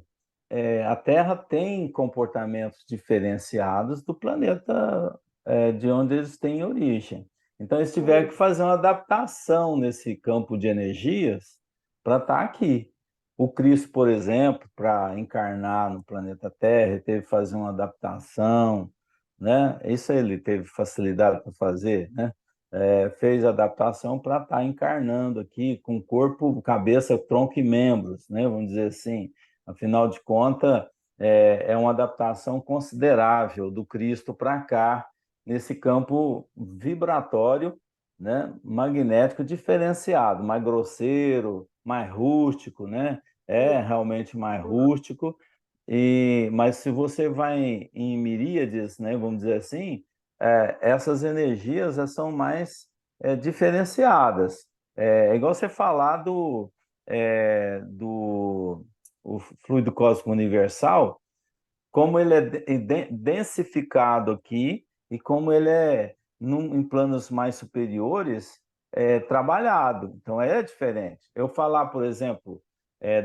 a Terra tem comportamentos diferenciados do planeta de onde eles têm origem. Então, eles tiveram que hum, fazer uma adaptação nesse campo de energias para estar aqui. O Cristo, por exemplo, para encarnar no planeta Terra, ele teve que fazer uma adaptação, né? Isso ele teve facilidade para fazer, né? Fez adaptação para estar encarnando aqui com corpo, cabeça, tronco e membros, né? Vamos dizer assim. Afinal de contas, é uma adaptação considerável do Cristo para cá, nesse campo vibratório, né, magnético diferenciado, mais grosseiro, mais rústico, né? É realmente mais rústico. Mas se você vai em miríades, né, vamos dizer assim, essas energias são mais diferenciadas. Igual você falar do o fluido cósmico universal, como ele é densificado aqui e como ele é, em planos mais superiores, trabalhado. Então, é diferente. Eu falar, por exemplo,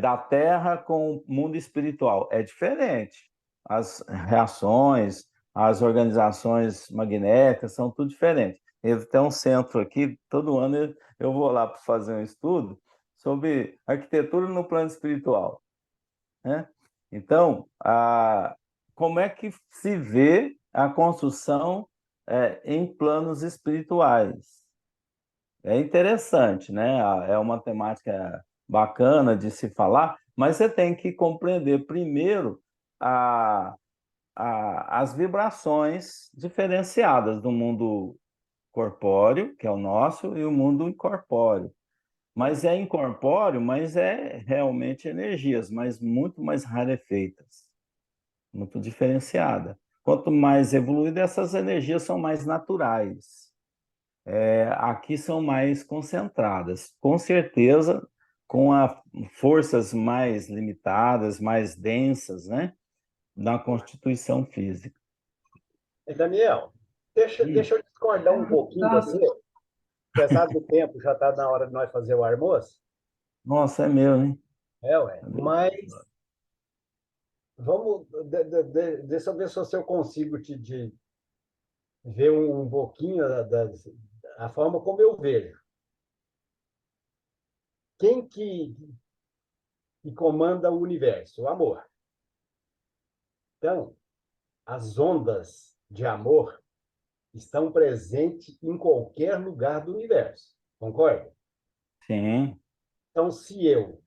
da Terra com o mundo espiritual, é diferente. As reações, as organizações magnéticas são tudo diferente. Eles têm um centro aqui, todo ano eu vou lá para fazer um estudo sobre arquitetura no plano espiritual, né? Então, como é que se vê a construção em planos espirituais? É interessante, né? É uma temática bacana de se falar, mas você tem que compreender primeiro a, as vibrações diferenciadas do mundo corpóreo, que é o nosso, e o mundo incorpóreo. Mas é incorpóreo, mas é realmente energias, mas muito mais rarefeitas, muito diferenciada. Quanto mais evoluída, essas energias são mais naturais. Aqui são mais concentradas, com certeza, com forças mais limitadas, mais densas, né, na constituição física. Daniel, deixa eu discordar um pouquinho de você. Apesar do tempo, já está na hora de nós fazer o almoço. Nossa, é meu, hein? Ué. Mas vamos. Deixa eu ver se eu consigo te ver um pouquinho a forma como eu vejo. Quem que comanda o universo? O amor. Então, as ondas de amor estão presentes em qualquer lugar do universo. Concorda? Sim. Então, se eu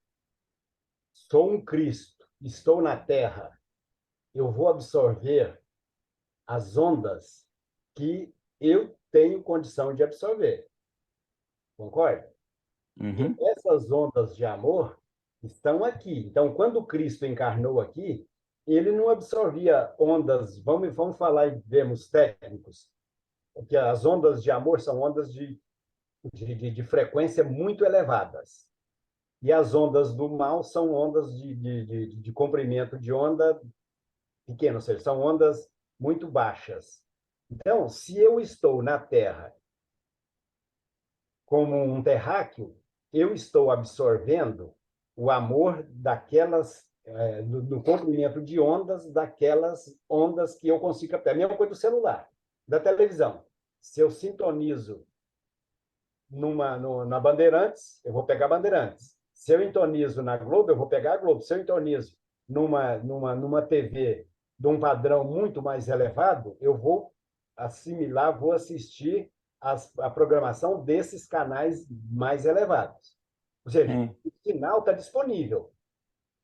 sou um Cristo, estou na Terra, eu vou absorver as ondas que eu tenho condição de absorver. Concorda? E Uhum. essas ondas de amor estão aqui. Então, quando Cristo encarnou aqui, ele não absorvia ondas, vamos falar em termos técnicos, porque as ondas de amor são ondas de frequência muito elevadas. E as ondas do mal são ondas de comprimento de onda pequeno, ou seja, são ondas muito baixas. Então, se eu estou na Terra como um terráqueo, eu estou absorvendo o amor daquelas, no comprimento de ondas, daquelas ondas que eu consigo captar. A mesma coisa do celular, da televisão. Se eu sintonizo na Bandeirantes, eu vou pegar Bandeirantes. Se eu intonizo na Globo, eu vou pegar a Globo. Se eu intonizo numa TV de um padrão muito mais elevado, eu vou assimilar, vou assistir a programação desses canais mais elevados. Ou seja, Sim. o sinal está disponível.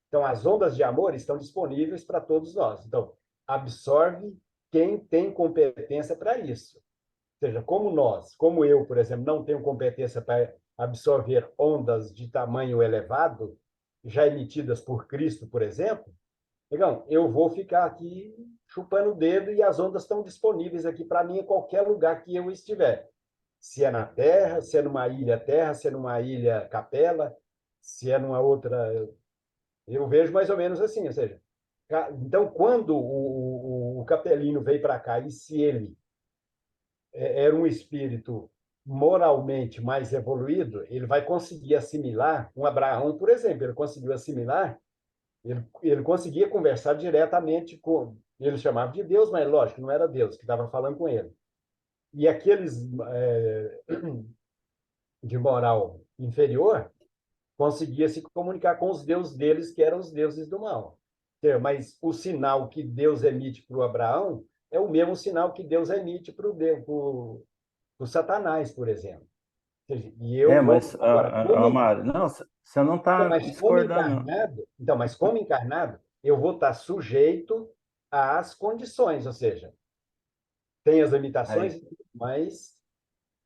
Então, as ondas de amor estão disponíveis para todos nós. Então, absorve quem tem competência para isso. Ou seja, como eu, por exemplo, não tenho competência para absorver ondas de tamanho elevado, já emitidas por Cristo, por exemplo, então, eu vou ficar aqui chupando o dedo e as ondas estão disponíveis aqui para mim em qualquer lugar que eu estiver. Se é na Terra, se é numa ilha Terra, se é numa ilha Capela, se é numa outra. Eu vejo mais ou menos assim, ou seja, então, quando o Capelino veio para cá, e se ele era um espírito moralmente mais evoluído, ele vai conseguir assimilar um Abraão, por exemplo, ele conseguiu assimilar, ele conseguia conversar diretamente com, ele chamava de Deus, mas lógico, não era Deus que estava falando com ele. E aqueles de moral inferior conseguia se comunicar com os deuses deles, que eram os deuses do mal. Mas o sinal que Deus emite para o Abraão é o mesmo sinal que Deus emite para o Satanás, por exemplo. E eu Mas, vou agora, Mário, não, você não está discordando, não. mas como encarnado, eu vou estar sujeito às condições, ou seja, tem as limitações, Aí, mas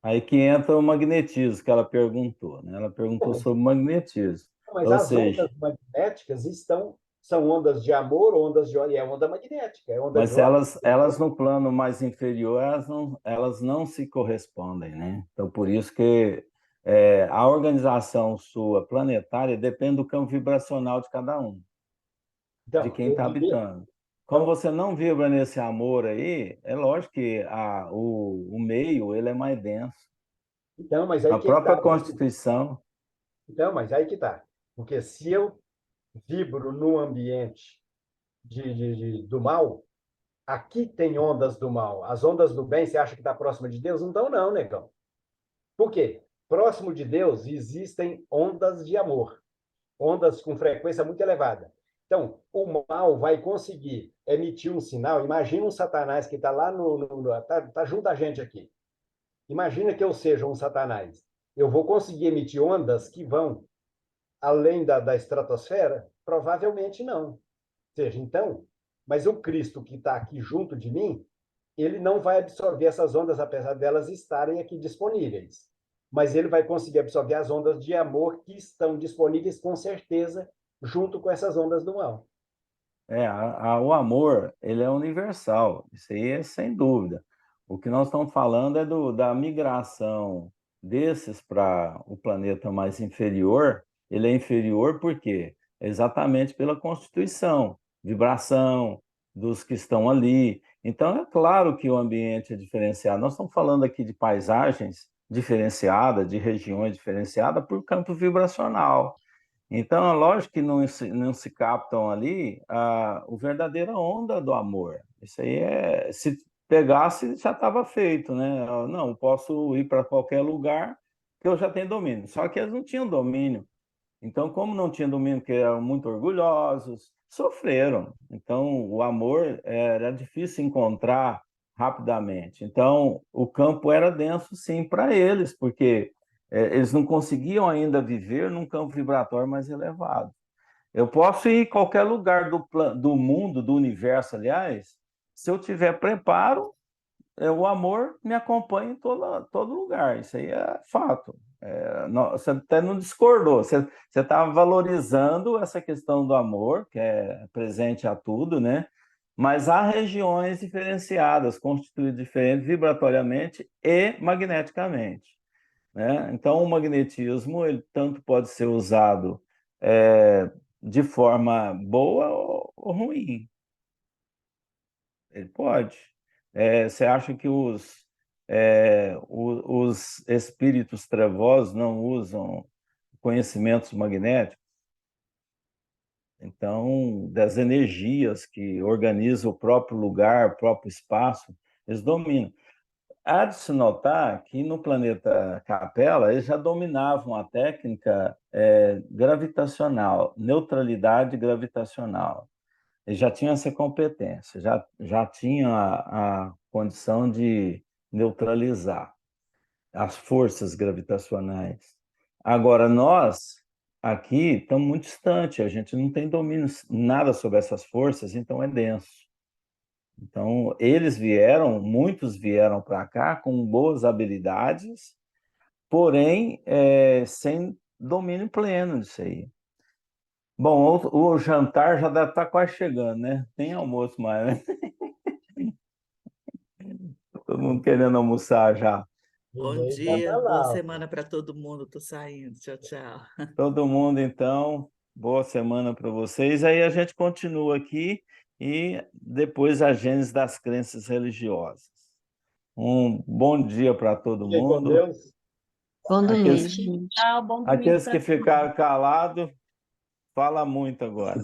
aí que entra o magnetismo que ela perguntou, né? Ela perguntou sobre o magnetismo. mas Ou as seja, ondas magnéticas são ondas de amor, ondas de ódio, é onda magnética, é onda de mas ódio. elas no plano mais inferior, elas não se correspondem, né? Então, por isso que a organização sua planetária depende do campo vibracional de cada um, de Então, quem está habitando. Como então, você não vibra nesse amor aí, é lógico que o meio ele é mais denso. então, mas aí A que própria está. Constituição. Então, mas aí que está. Porque se eu vibro num ambiente do mal, aqui tem ondas do mal. As ondas do bem, você acha que está próximo de Deus? Não estão, não, negão. Por quê? Próximo de Deus existem ondas de amor, ondas com frequência muito elevada. Então, o mal vai conseguir emitir um sinal. Imagina um Satanás que está lá tá junto da gente aqui. Imagina que eu seja um Satanás. Eu vou conseguir emitir ondas que vão além da estratosfera? Provavelmente não. Ou seja, então, mas o Cristo que está aqui junto de mim, ele não vai absorver essas ondas, apesar delas estarem aqui disponíveis. Mas ele vai conseguir absorver as ondas de amor que estão disponíveis com certeza, junto com essas ondas do mal. O amor, ele é universal, isso aí é sem dúvida. O que nós estamos falando é da migração desses para o planeta mais inferior. Ele é inferior por quê? Exatamente pela constituição, vibração dos que estão ali. Então, é claro que o ambiente é diferenciado. Nós estamos falando aqui de paisagens diferenciadas, de regiões diferenciadas por campo vibracional. Então, é lógico que não se captam ali a verdadeira onda do amor. Isso aí se pegasse, já estava feito, né? Não, posso ir para qualquer lugar que eu já tenho domínio. Só que eles não tinham domínio. Então, como não tinham domínio, porque eram muito orgulhosos, sofreram. Então, o amor era difícil encontrar rapidamente. Então, o campo era denso, sim, para eles, porque eles não conseguiam ainda viver num campo vibratório mais elevado. Eu posso ir em qualquer lugar do mundo, do universo, aliás, se eu tiver preparo, o amor me acompanha em todo lugar. Isso aí é fato. Você até não discordou, você estava valorizando essa questão do amor, que é presente a tudo, né? Mas há regiões diferenciadas, constituídas diferentes vibratoriamente e magneticamente, né? Então, o magnetismo ele tanto pode ser usado de forma boa ou ruim. Ele pode. Você acha que os espíritos trevosos não usam conhecimentos magnéticos? Então, das energias que organizam o próprio lugar, o próprio espaço, eles dominam. Há de se notar que no planeta Capela eles já dominavam a técnica gravitacional, neutralidade gravitacional. Eles já tinham essa competência, já tinham a condição de neutralizar as forças gravitacionais. Agora, nós aqui estamos muito distante, a gente não tem domínio nada sobre essas forças, então é denso. Então, muitos vieram para cá com boas habilidades, porém, sem domínio pleno disso aí. Bom, o jantar já deve estar quase chegando, né? Tem almoço mais, né? Todo mundo querendo almoçar já. Bom Já tá dia, boa lá. semana para todo mundo. Estou saindo. Tchau, tchau. Todo mundo, então, boa semana para vocês. Aí a gente continua aqui e depois a gênese das crenças religiosas. Um bom dia para todo Fiquem com mundo. Deus. Bom domingo, Aqueles, gente. Tchau, bom domingo aqueles para que ficaram calados, fala muito agora.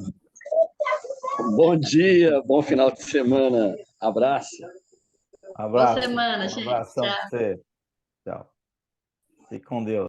Bom dia, bom final de semana. Abraço. Boa Abraço. semana, Um gente. abração Tchau. para você. Tchau. Fique com Deus.